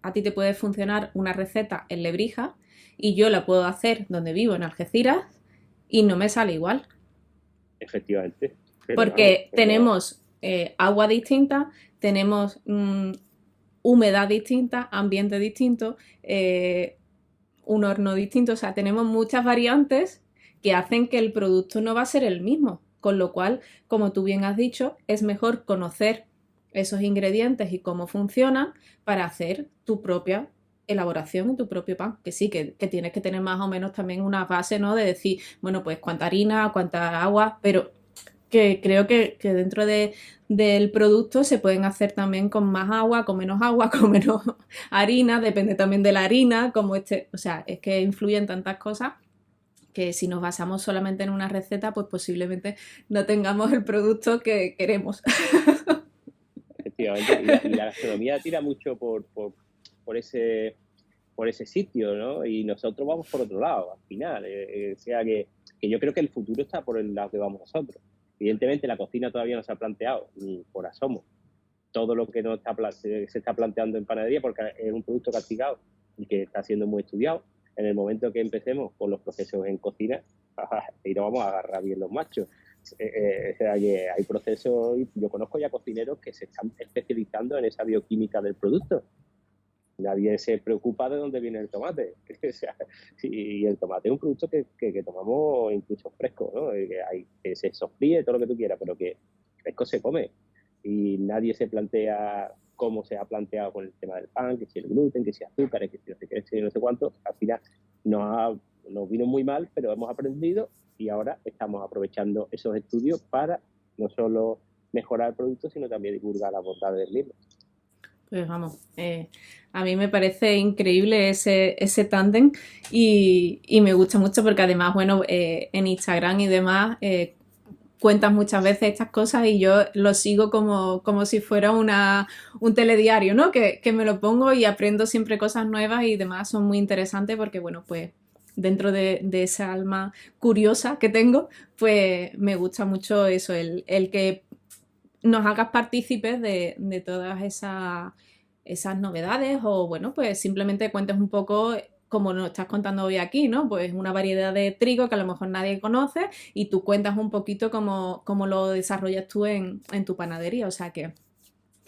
a ti te puede funcionar una receta en Lebrija y yo la puedo hacer donde vivo, en Algeciras, y no me sale igual. Efectivamente. Porque tenemos agua distinta, tenemos humedad distinta, ambiente distinto, un horno distinto, o sea, tenemos muchas variantes que hacen que el producto no va a ser el mismo, con lo cual, como tú bien has dicho, es mejor conocer esos ingredientes y cómo funcionan para hacer tu propia elaboración y tu propio pan, que sí, que tienes que tener más o menos también una base, ¿no? De decir, bueno, pues cuánta harina, cuánta agua, pero que creo que dentro del producto se pueden hacer también con más agua, con menos harina, depende también de la harina, o sea, es que influyen tantas cosas que si nos basamos solamente en una receta, pues posiblemente no tengamos el producto que queremos. Efectivamente, y la gastronomía tira mucho por ese sitio, ¿no? Y nosotros vamos por otro lado, al final. O sea que yo creo que el futuro está por el lado que vamos nosotros. Evidentemente la cocina todavía no se ha planteado, ni por asomo, todo lo que se está planteando en panadería, porque es un producto castigado y que está siendo muy estudiado. En el momento que empecemos con los procesos en cocina, y nos vamos a agarrar bien los machos. O sea que hay procesos, yo conozco ya cocineros que se están especializando en esa bioquímica del producto. Nadie se preocupa de dónde viene el tomate. O sea, y el tomate es un producto que tomamos incluso fresco, ¿no? Que se sofríe, todo lo que tú quieras, pero que fresco se come. Y nadie se plantea cómo se ha planteado con el tema del pan, que si el gluten, que si azúcar, que si no sé qué, que si no sé cuánto. Al final nos vino muy mal, pero hemos aprendido y ahora estamos aprovechando esos estudios para no solo mejorar el producto, sino también divulgar la bondad del mismo. Pues vamos, a mí me parece increíble ese tándem y me gusta mucho porque además, bueno, en Instagram y demás cuentas muchas veces estas cosas y yo lo sigo como si fuera un telediario, ¿no? Que me lo pongo y aprendo siempre cosas nuevas y demás, son muy interesantes porque, bueno, pues dentro de esa alma curiosa que tengo, pues me gusta mucho eso, el que nos hagas partícipes de todas esas novedades o, bueno, pues simplemente cuentes un poco como nos estás contando hoy aquí, ¿no? Pues una variedad de trigo que a lo mejor nadie conoce y tú cuentas un poquito cómo lo desarrollas tú en tu panadería, o sea que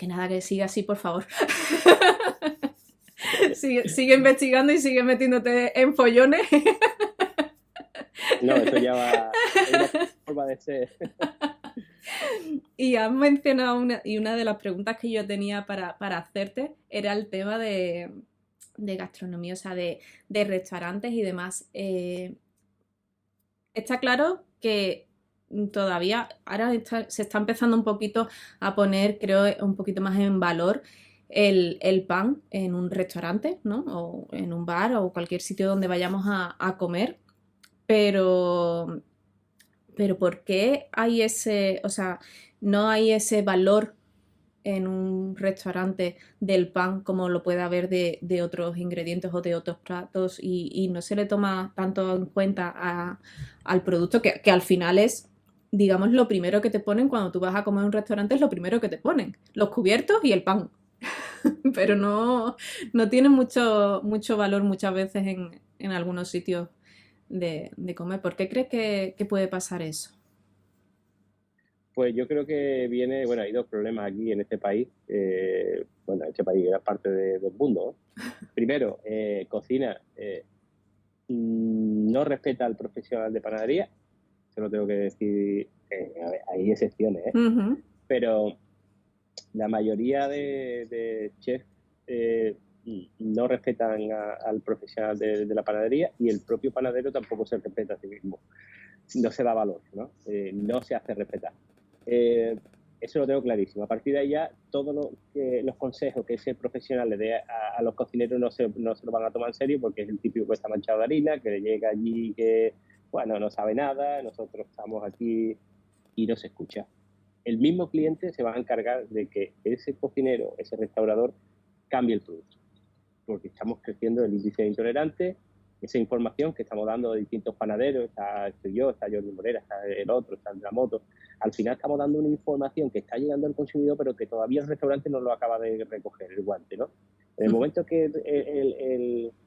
nada, que siga así, por favor. sigue investigando y sigue metiéndote en follones. No, eso ya va, es una forma de ser. Y has mencionado una de las preguntas que yo tenía para hacerte era el tema de gastronomía, o sea, de restaurantes y demás. Está claro que todavía ahora se está empezando un poquito a poner, creo, un poquito más en valor el pan en un restaurante, ¿no? O en un bar o cualquier sitio donde vayamos a comer. pero, pero ¿por qué hay ese, o sea, no hay ese valor en un restaurante del pan como lo puede haber de otros ingredientes o de otros platos y no se le toma tanto en cuenta al producto que al final es, digamos, lo primero que te ponen cuando tú vas a comer a un restaurante, es lo primero que te ponen, los cubiertos y el pan. Pero no tiene mucho valor muchas veces en algunos sitios de comer. ¿Por qué crees que puede pasar eso? Pues yo creo que viene, bueno, hay dos problemas aquí en este país, bueno, este país es parte del mundo, ¿no? Primero, cocina no respeta al profesional de panadería, eso lo tengo que decir, a ver, hay excepciones, ¿eh? Ujú. Pero la mayoría de chefs eh, no respetan al profesional de la panadería y el propio panadero tampoco se respeta a sí mismo. No se da valor, ¿no? No se hace respetar. Eso lo tengo clarísimo. A partir de ahí ya, todos los consejos que ese profesional le dé a los cocineros no se lo van a tomar en serio porque es el típico que está manchado de harina, que le llega allí que, bueno, no sabe nada, nosotros estamos aquí y no se escucha. El mismo cliente se va a encargar de que ese cocinero, ese restaurador, cambie el producto. Porque estamos creciendo el índice de intolerantes, esa información que estamos dando de distintos panaderos, estoy yo, está Jordi Morera, está el otro, está Andrea Moto. Al final estamos dando una información que está llegando al consumidor, pero que todavía el restaurante no lo acaba de recoger el guante, ¿no? En el momento que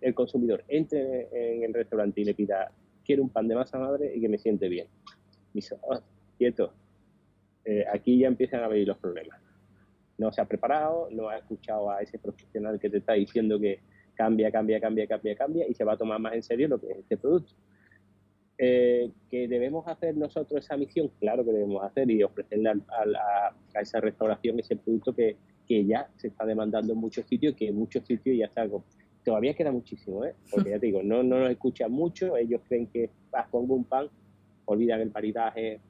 el consumidor entre en el restaurante y le pida, quiero un pan de masa madre y que me siente bien, dice, oh, quieto, aquí ya empiezan a venir los problemas. No se ha preparado, no ha escuchado a ese profesional que te está diciendo que cambia, cambia, cambia, cambia, cambia y se va a tomar más en serio lo que es este producto. ¿Que debemos hacer nosotros esa misión? Claro que debemos hacer y ofrecerle a esa restauración ese producto que ya se está demandando en muchos sitios, que en muchos sitios ya está algo. Todavía queda muchísimo, ¿eh? Porque ya te digo, no nos escuchan mucho, ellos creen que pongo un pan, olvidan el maridaje,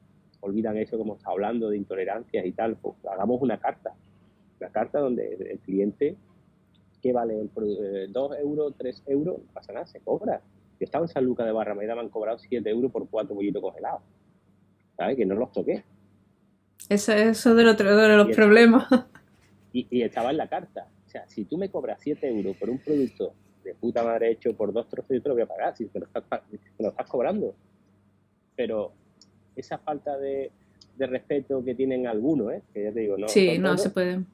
olvidan eso como está hablando de intolerancias y tal, pues hagamos una carta donde el cliente, que vale 2 euros, 3 euros, no pasa nada, se cobra. Yo estaba en San Lucas de Barrameda, me han cobrado 7 euros por 4 bollitos congelados, ¿sabes? Que no los toqué. Eso del otro de los Y, problemas. y estaba en la carta. O sea, si tú me cobras 7 euros por un producto de puta madre hecho por 2 trozos, yo te lo voy a pagar, si me lo estás cobrando. Pero esa falta de respeto que tienen algunos, que ya te digo, no Sí, son no se todos, puede.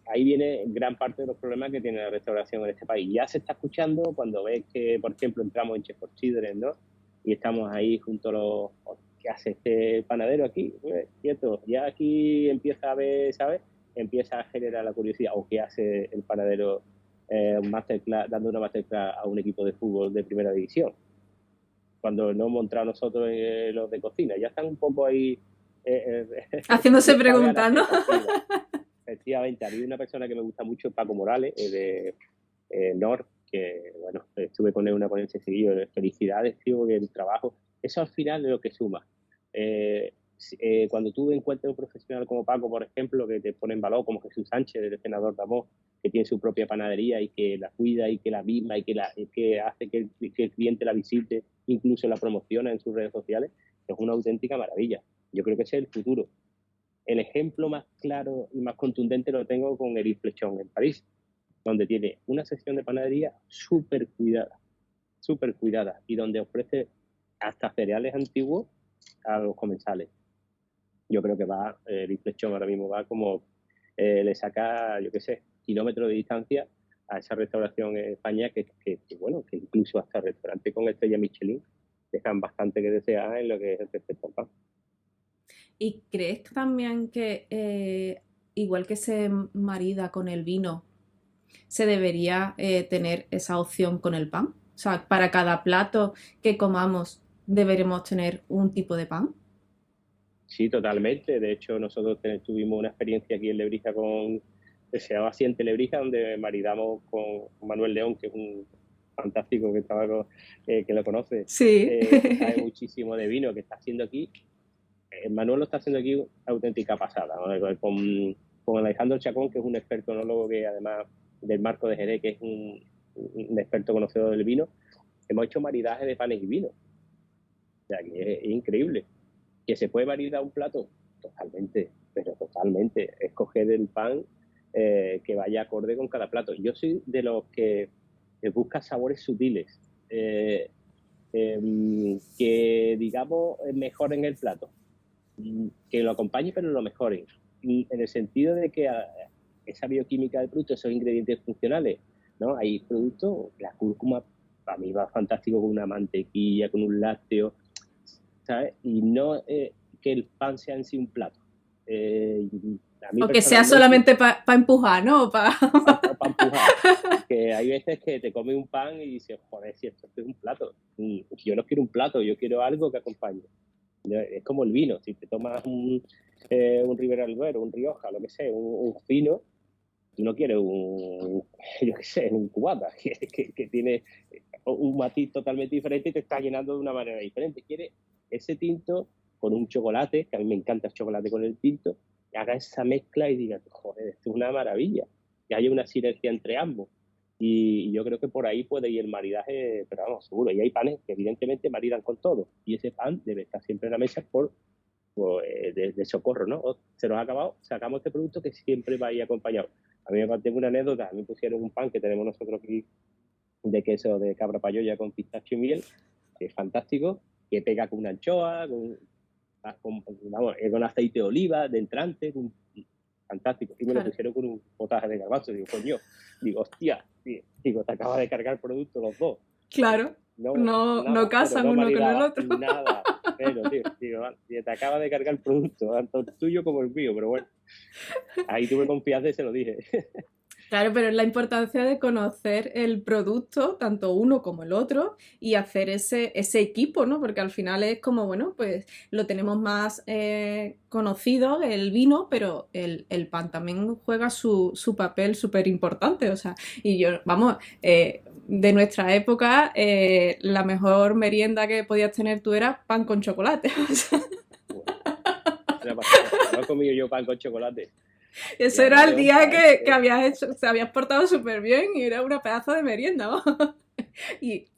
ahí viene gran parte de los problemas que tiene la restauración en este país. Ya se está escuchando cuando ves que, por ejemplo, entramos en Chef for Children, ¿no? Y estamos ahí junto a los... ¿Qué hace este panadero aquí? Pues, cierto, ya aquí empieza a ver, ¿sabes? Empieza a generar la curiosidad. ¿O qué hace el panadero masterclass, dando una masterclass a un equipo de fútbol de primera división? Cuando no hemos entrado nosotros los de cocina. Ya están un poco ahí... Haciéndose ¿sabes? A la preguntas, ¿no? expectativa. Efectivamente, a mí una persona que me gusta mucho, Paco Morales, de NOR, que bueno, estuve con él en una ponencia seguido, felicidades, tío, que el trabajo, eso al final es lo que suma. Cuando tú encuentras un profesional como Paco, por ejemplo, que te pone en valor, como Jesús Sánchez, el senador de Amor, que tiene su propia panadería y que la cuida y que la misma y que hace que el cliente la visite, incluso la promociona en sus redes sociales, es una auténtica maravilla. Yo creo que ese es el futuro. El ejemplo más claro y más contundente lo tengo con Eric Flechón en París, donde tiene una sección de panadería súper cuidada, y donde ofrece hasta cereales antiguos a los comensales. Yo creo que Eric Flechón ahora mismo va como le saca, yo qué sé, kilómetros de distancia a esa restauración en España bueno, que incluso hasta restaurantes con estrella Michelin dejan bastante que desear en lo que es respecto al pan. ¿Y crees también que igual que se marida con el vino, se debería tener esa opción con el pan? O sea, para cada plato que comamos deberemos tener un tipo de pan. Sí, totalmente. De hecho, nosotros tuvimos una experiencia aquí en Lebrija se llama así en Lebrija, donde maridamos con Manuel León, que es un fantástico que trabaja, que lo conoce, Sí. que sabe muchísimo de vino, que está haciendo aquí. Manuel lo está haciendo aquí auténtica pasada, ¿no? Con Alejandro Chacón, que es un experto enólogo, que además del Marco de Jerez, que es un experto conocedor del vino, hemos hecho maridaje de panes y vinos. O sea, que es increíble. ¿Que se puede maridar un plato? Totalmente, pero totalmente. Escoger el pan que vaya acorde con cada plato. Yo soy de los que busca sabores sutiles, que digamos mejoren el plato, que lo acompañe pero lo mejoren. Y en el sentido de que esa bioquímica del producto, esos ingredientes funcionales, ¿no? Hay productos, la cúrcuma para mí va fantástico con una mantequilla, con un lácteo, ¿sabes? Y no que el pan sea en sí un plato. A mí O que sea solamente para empujar, ¿no? Para empujar. Que hay veces que te comes un pan y dices, joder, si esto es un plato. Yo no quiero un plato, yo quiero algo que acompañe. Es como el vino, si te tomas un Ribera del Duero, un Rioja, lo que sea, un fino, tú no quieres yo qué sé, un cubata, que tiene un matiz totalmente diferente y te está llenando de una manera diferente. Quieres ese tinto con un chocolate, que a mí me encanta el chocolate con el tinto, que haga esa mezcla y digas, joder, esto es una maravilla. Que haya una sinergia entre ambos. Y yo creo que por ahí puede ir el maridaje, pero vamos, seguro. Y hay panes que evidentemente maridan con todo. Y ese pan debe estar siempre en la mesa de socorro, ¿no? Se nos ha acabado, sacamos este producto que siempre va a ir acompañado. A mí me tengo una anécdota, a mí pusieron un pan que tenemos nosotros aquí de queso de cabra payoya con pistacho y miel, que es fantástico, que pega con una anchoa, con aceite de oliva, de entrante, fantástico. Y me lo pusieron con un potaje de garbanzo. Digo, coño, hostia, digo, te acaba de cargar el producto los dos. Claro, no casan uno con el otro. Nada, pero, digo, te acaba de cargar el producto, tanto el tuyo como el mío, pero bueno, ahí tuve confianza y se lo dije. Claro, pero es la importancia de conocer el producto, tanto uno como el otro, y hacer ese equipo, ¿no? Porque al final es como, bueno, pues lo tenemos más conocido, el vino, pero el pan también juega su papel súper importante, o sea, y yo, vamos, de nuestra época, la mejor merienda que podías tener tú era pan con chocolate. O sea. No he comido yo pan con chocolate. Eso era el día que se habías portado súper bien y era una pedazo de merienda, ¿no?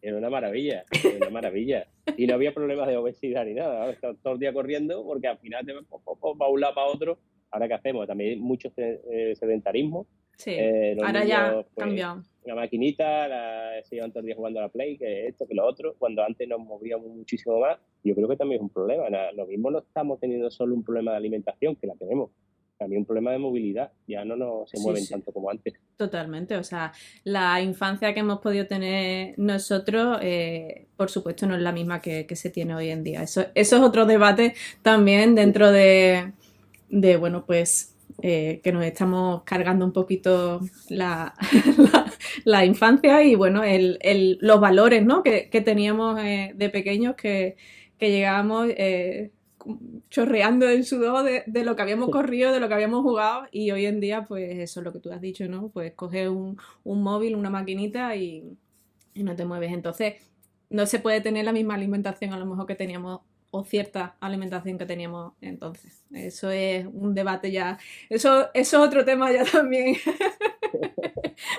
Era una maravilla, era una maravilla. Y no había problemas de obesidad ni nada. Estaba todo el día corriendo porque al final te vas para un lado, para otro. Ahora, ¿qué hacemos? También hay mucho sedentarismo. Sí, ahora niños, ya pues, cambiado. La maquinita, se llevan todo el día jugando a la Play, que esto, que lo otro. Cuando antes nos movíamos muchísimo más, yo creo que también es un problema. Lo mismo no estamos teniendo solo un problema de alimentación, que la tenemos. También un problema de movilidad, ya no se mueven tanto como antes. Totalmente, o sea, la infancia que hemos podido tener nosotros, por supuesto, no es la misma que se tiene hoy en día. Eso es otro debate también dentro de bueno, pues que nos estamos cargando un poquito la infancia y, bueno, los valores, ¿no? que teníamos de pequeños que llegábamos chorreando en sudor de lo que habíamos corrido, de lo que habíamos jugado, y hoy en día, pues eso es lo que tú has dicho, ¿no? Pues coges un móvil, una maquinita y no te mueves. Entonces, no se puede tener la misma alimentación a lo mejor que teníamos, o cierta alimentación que teníamos entonces. Eso es un debate ya, eso es otro tema ya también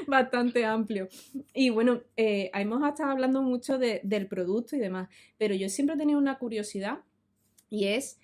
bastante amplio. Y bueno, hemos estado hablando mucho del producto y demás, pero yo siempre he tenido una curiosidad. Y es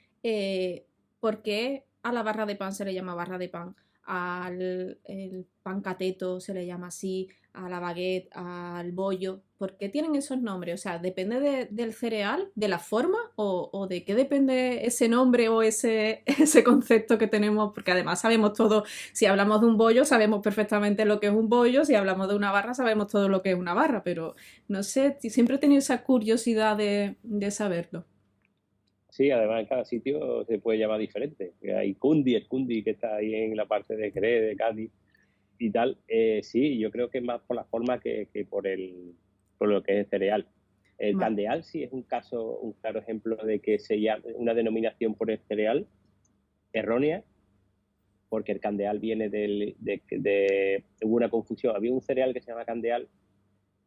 por qué a la barra de pan se le llama barra de pan, al el pan cateto se le llama así, a la baguette, al bollo. ¿Por qué tienen esos nombres? O sea, ¿depende del cereal, de la forma o de qué depende ese nombre o ese concepto que tenemos? Porque además sabemos todo, si hablamos de un bollo sabemos perfectamente lo que es un bollo, si hablamos de una barra sabemos todo lo que es una barra, pero no sé, siempre he tenido esa curiosidad de saberlo. Sí, además en cada sitio se puede llamar diferente. Hay el Cundi que está ahí en la parte de Jerez, de Cádiz y tal. Sí, yo creo que es más por la forma que por lo que es el cereal. El candeal sí es un claro ejemplo de que se llama una denominación por el cereal errónea, porque el candeal viene hubo una confusión. Había un cereal que se llama candeal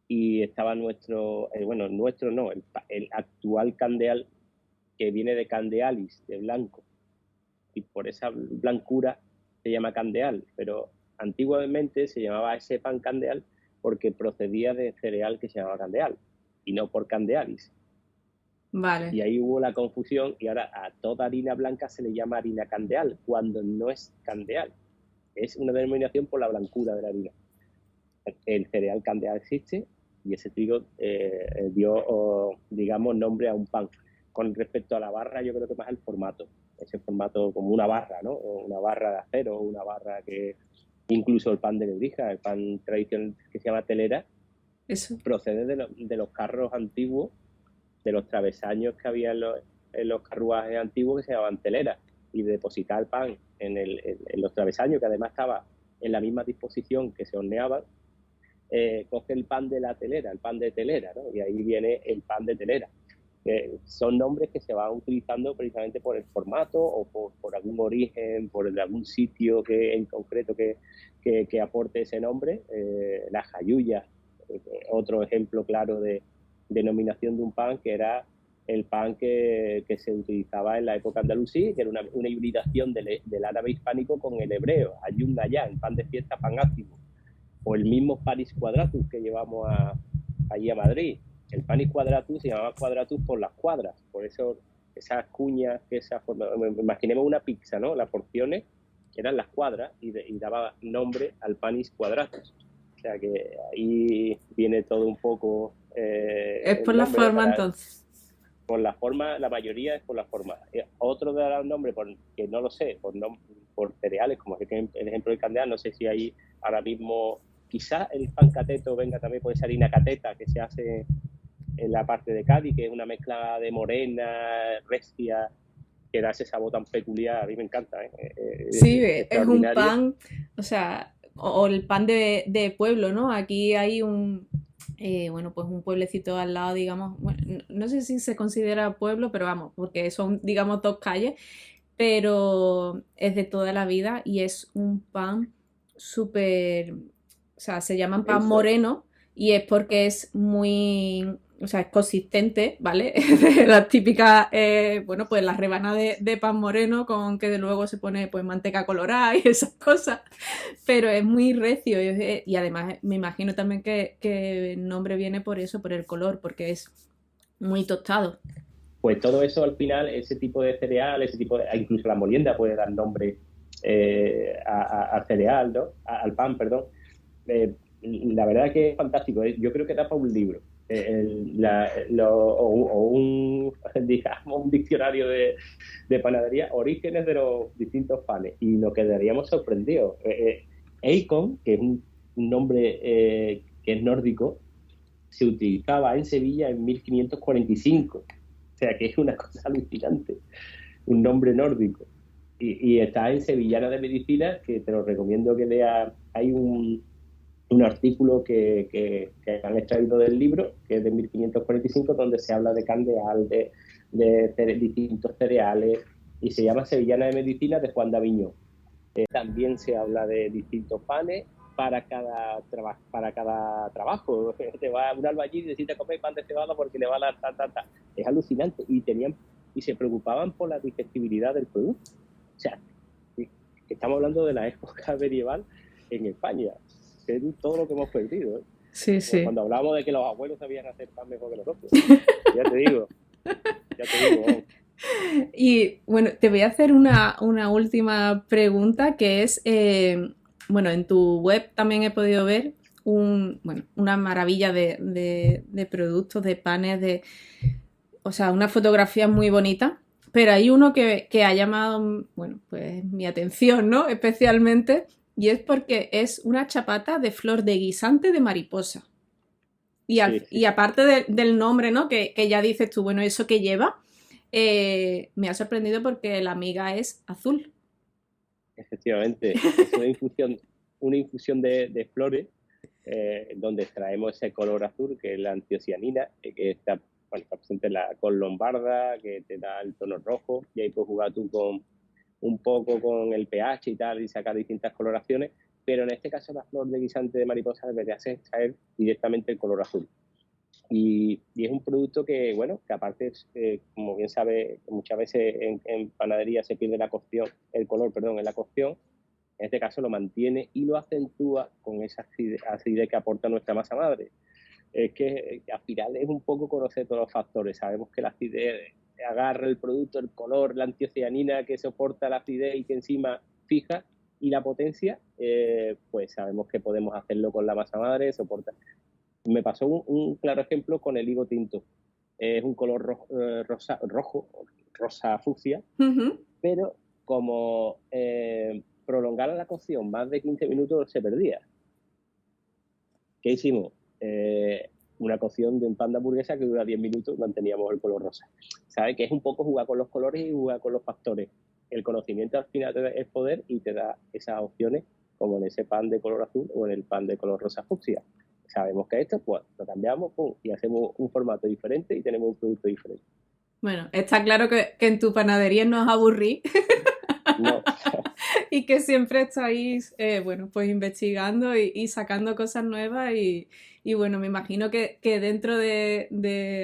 y estaba nuestro no, el actual candeal, que viene de candealis, de blanco, y por esa blancura se llama candeal, pero antiguamente se llamaba ese pan candeal porque procedía de cereal que se llamaba candeal. y no por candealis. Vale. Y ahí hubo la confusión y ahora a toda harina blanca se le llama harina candeal, cuando no es candeal. Es una denominación por la blancura de la harina. El cereal candeal existe y ese trigo dio, digamos, nombre a un pan. Con respecto a la barra, yo creo que más el formato. Ese formato como una barra, ¿no? O una barra de acero, una barra que... Incluso el pan de Lebrija, el pan tradicional que se llama telera, Eso. procede de los carros antiguos, de los travesaños que había en los carruajes antiguos que se llamaban teleras, y de depositar el pan en los travesaños, que además estaba en la misma disposición que se horneaban, coge el pan de la telera, el pan de telera, ¿no? Y ahí viene el pan de telera. Son nombres que se van utilizando precisamente por el formato o por algún origen, por algún sitio en concreto que aporte ese nombre. La jayuya, otro ejemplo claro de denominación de un pan, que era el pan que se utilizaba en la época andalusí, que era una hibridación del árabe hispánico con el hebreo, ayun ayán, pan de fiesta, pan ácimo. O el mismo panis quadratus que llevamos allí a Madrid. El panis quadratus se llamaba quadratus por las cuadras, por eso esas cuñas, imaginemos una pizza, ¿no? Las porciones eran las cuadras y daba nombre al panis quadratus. O sea que ahí viene todo un poco... Es por la forma entonces. Por la forma, la mayoría es por la forma. Otro de los nombres, que no lo sé, por cereales, como el ejemplo del candeal, no sé si hay ahora mismo, quizás el pan cateto venga también por esa harina cateta que se hace en la parte de Cádiz, que es una mezcla de morena, restia, que da ese sabor tan peculiar. A mí me encanta, Sí, es un pan, o sea, o el pan de pueblo, ¿no? Aquí hay bueno, pues un pueblecito al lado, digamos, bueno, no sé si se considera pueblo, pero vamos, porque son, digamos, dos calles, pero es de toda la vida y es un pan súper, o sea, se llaman pan moreno y es porque es muy, o sea, es consistente, ¿vale? La típica, bueno, pues la rebanada de pan moreno con que de luego se pone pues manteca colorada y esas cosas, pero es muy recio y además me imagino también que el nombre viene por eso, por el color, porque es muy tostado. Pues todo eso al final, ese tipo de cereal, incluso la molienda puede dar nombre al cereal, ¿no? Al pan, perdón. La verdad que es fantástico. Yo creo que da para un libro. Digamos, un diccionario de panadería, orígenes de los distintos panes. Y nos quedaríamos sorprendidos. Eikon, que es un nombre que es nórdico, se utilizaba en Sevilla en 1545. O sea, que es una cosa alucinante. Un nombre nórdico. Y está en Sevillana de Medicina, que te lo recomiendo que leas. Hay un artículo que han extraído del libro, que es de 1545, donde se habla de candeal, de distintos cereales, y se llama Sevillana de Medicina de Juan de Aviñón. También se habla de distintos panes para cada trabajo. Te va un albañil y necesita comer pan de cebada porque le va a dar ta. Es alucinante. Y se preocupaban por la digestibilidad del producto. O sea, estamos hablando de la época medieval en España. Es todo lo que hemos perdido, ¿eh? Sí, sí. Cuando hablábamos de que los abuelos sabían hacer pan mejor que nosotros. Ya te digo. Vamos. Y bueno, te voy a hacer una última pregunta que es, bueno, en tu web también he podido ver una maravilla de productos, de panes, o sea, una fotografía muy bonita, pero hay uno que ha llamado, bueno, pues mi atención, ¿no? Especialmente, y es porque es una chapata de flor de guisante de mariposa. Y aparte del nombre, ¿no? Que ya dices tú, bueno, ¿eso qué lleva? Me ha sorprendido porque la miga es azul. Efectivamente, es una infusión de flores donde extraemos ese color azul, que es la antiocianina, que está presente en la col lombarda, que te da el tono rojo, y ahí puedes jugar tú un poco con el pH y tal, y sacar distintas coloraciones, pero en este caso la flor de guisante de mariposa debería extraer directamente el color azul. Y es un producto que, bueno, que aparte, como bien sabe, muchas veces en panadería se pierde el color en la cocción. En este caso lo mantiene y lo acentúa con esa acidez que aporta nuestra masa madre. Es que al final es un poco conocer todos los factores. Sabemos que la acidez agarra el producto, el color, la antiocianina que soporta la acidez y que encima fija, y la potencia, pues sabemos que podemos hacerlo con la masa madre, soporta. Me pasó un claro ejemplo con el higo tinto. Es un color rosa fucsia, Ujú. pero como prolongara la cocción más de 15 minutos se perdía. ¿Qué hicimos? Una cocción de un pan de hamburguesa que dura 10 minutos y manteníamos el color rosa. ¿Sabes? Que es un poco jugar con los colores y jugar con los factores. El conocimiento al final es poder y te da esas opciones, como en ese pan de color azul o en el pan de color rosa fucsia. Sabemos que esto, pues lo cambiamos, pum, y hacemos un formato diferente y tenemos un producto diferente. Bueno, está claro que en tu panadería no os aburrís No, y que siempre estáis, bueno, pues investigando y sacando cosas nuevas y bueno, me imagino que dentro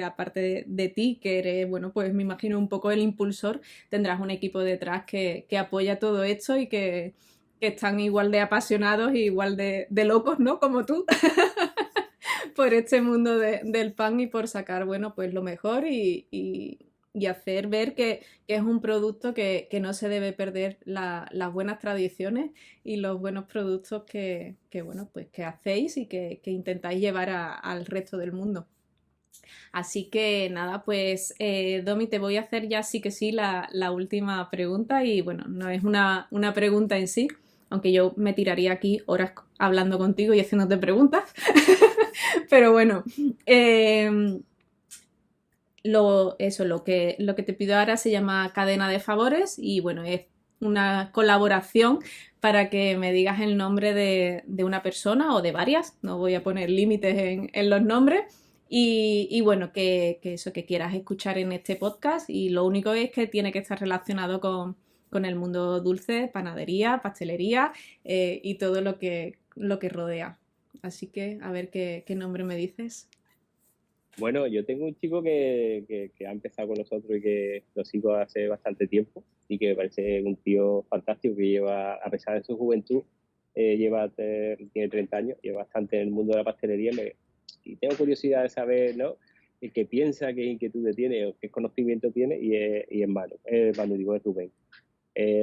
aparte de ti, que eres, bueno, pues me imagino un poco el impulsor, tendrás un equipo detrás que apoya todo esto y que están igual de apasionados y igual de locos, ¿no? Como tú, por este mundo del pan y por sacar, bueno, pues lo mejor y hacer ver que es un producto que no se debe perder las buenas tradiciones y los buenos productos bueno, pues que hacéis y que intentáis llevar al resto del mundo. Así que nada, pues Domi, te voy a hacer ya sí que sí la última pregunta y bueno, no es una pregunta en sí, aunque yo me tiraría aquí horas hablando contigo y haciéndote preguntas, pero bueno, eh, lo que te pido ahora se llama cadena de favores y bueno, es una colaboración para que me digas el nombre de una persona o de varias, no voy a poner límites en los nombres y bueno, que eso que quieras escuchar en este podcast y lo único es que tiene que estar relacionado con el mundo dulce, panadería, pastelería y todo lo que rodea. Así que a ver qué nombre me dices. bueno, yo tengo un chico que ha empezado con nosotros y que lo sigo hace bastante tiempo y que me parece un tío fantástico que lleva, a pesar de su juventud, tiene 30 años, lleva bastante en el mundo de la pastelería y tengo curiosidad de saber, ¿no? Qué piensa, qué inquietud tiene o qué conocimiento tiene y es Manu, digo, es Rubén.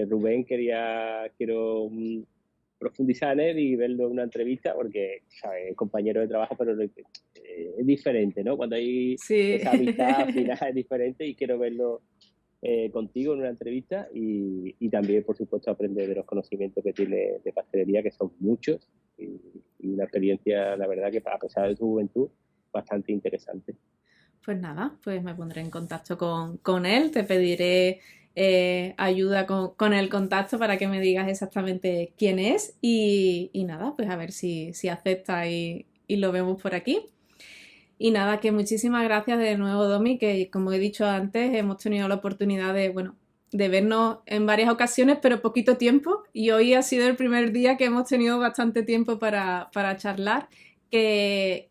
Rubén quiero profundizar en él y verlo en una entrevista porque, ¿sabes? Es compañero de trabajo, pero es diferente, ¿no? Cuando hay Sí. esa amistad al final es diferente y quiero verlo contigo en una entrevista y también, por supuesto, aprender de los conocimientos que tiene de pastelería, que son muchos y una experiencia, la verdad, que a pesar de su juventud, bastante interesante. Pues nada, pues me pondré en contacto con él, te pediré ayuda con el contacto para que me digas exactamente quién es y nada, pues a ver si acepta y lo vemos por aquí. Y nada, que muchísimas gracias de nuevo, Domi, que como he dicho antes, hemos tenido la oportunidad de, bueno, de vernos en varias ocasiones, pero poquito tiempo. Y hoy ha sido el primer día que hemos tenido bastante tiempo para charlar. Que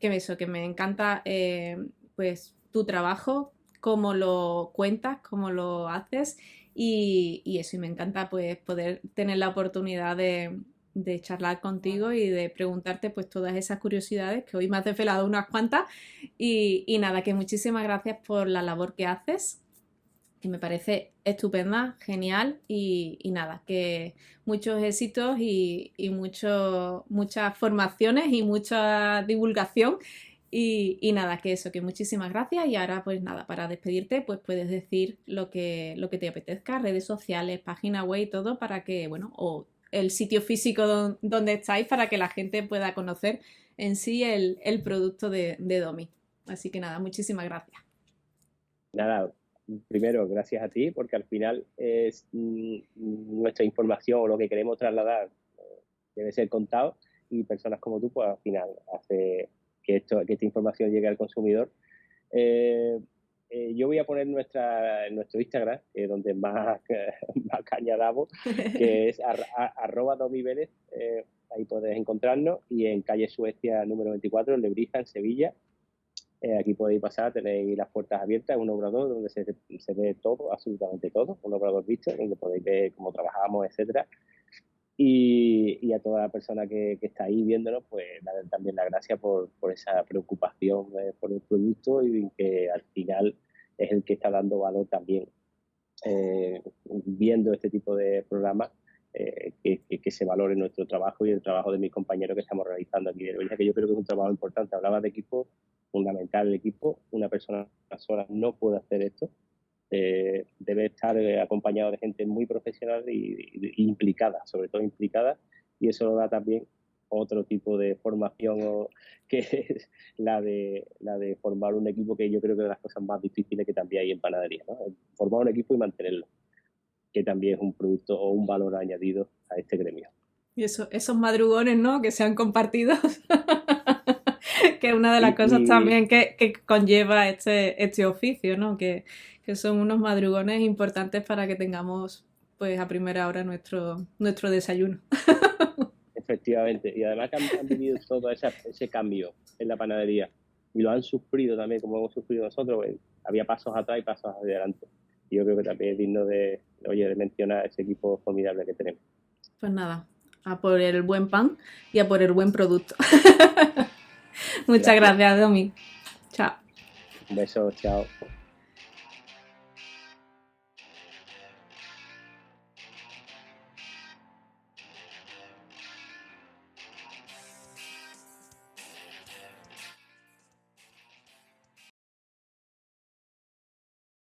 me encanta pues tu trabajo, cómo lo cuentas, cómo lo haces. Y eso, y me encanta pues poder tener la oportunidad de charlar contigo y de preguntarte pues todas esas curiosidades que hoy me has desvelado unas cuantas y nada, que muchísimas gracias por la labor que haces, que me parece estupenda, genial y nada, que muchos éxitos muchas formaciones y mucha divulgación y nada, que eso, que muchísimas gracias y ahora pues nada, para despedirte pues puedes decir lo que te apetezca, redes sociales, página web y todo para que, bueno, o el sitio físico donde estáis para que la gente pueda conocer en sí el producto de Domi. Así que nada, muchísimas gracias. Nada, primero, gracias a ti, porque al final es nuestra información o lo que queremos trasladar debe ser contado y personas como tú, pues al final hace que esta información llegue al consumidor. Eh, yo voy a poner nuestro Instagram, donde más, más caña damos, que es @domivélez. Ahí podéis encontrarnos y en calle Suecia número 24, en Lebrija, en Sevilla. Aquí podéis pasar, tenéis las puertas abiertas, un obrador donde se ve todo, absolutamente todo, un obrador visto, donde podéis ver cómo trabajamos, etcétera. Y a toda la persona que está ahí viéndonos, pues darle también las gracias por esa preocupación por el producto y que al final es el que está dando valor también viendo este tipo de programas, que se valore nuestro trabajo y el trabajo de mis compañeros que estamos realizando aquí en Elvira, que yo creo que es un trabajo importante. Hablaba de equipo, fundamental el equipo, una persona sola no puede hacer esto, debe estar acompañado de gente muy profesional y implicada, sobre todo implicada, y eso lo da también otro tipo de formación que es la de formar un equipo, que yo creo que es de las cosas más difíciles que también hay en panadería, ¿no? Formar un equipo y mantenerlo, que también es un producto o un valor añadido a este gremio. Y esos madrugones, ¿no? Que se han compartido, que es una de las cosas Y también que conlleva este oficio, ¿no? Que son unos madrugones importantes para que tengamos pues a primera hora nuestro desayuno. efectivamente, y además que han vivido todo ese cambio en la panadería y lo han sufrido también como hemos sufrido nosotros, pues, había pasos atrás y pasos adelante. Y yo creo que también es digno de mencionar ese equipo formidable que tenemos. Pues nada, a por el buen pan y a por el buen producto. Muchas Gracias. gracias, Domi. Chao. Un beso, chao.